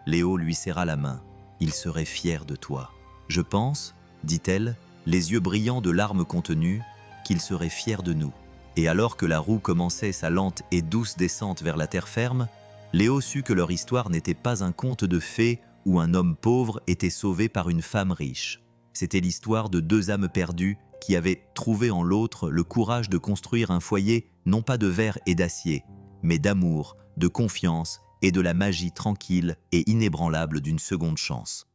Léo lui serra la main. « Il serait fier de toi. Je pense, dit-elle, les yeux brillants de larmes contenues, qu'il serait fier de nous. » Et alors que la roue commençait sa lente et douce descente vers la terre ferme, Léo sut que leur histoire n'était pas un conte de fées où un homme pauvre était sauvé par une femme riche. C'était l'histoire de deux âmes perdues qui avaient trouvé en l'autre le courage de construire un foyer non pas de verre et d'acier, mais d'amour, de confiance et de la magie tranquille et inébranlable d'une seconde chance.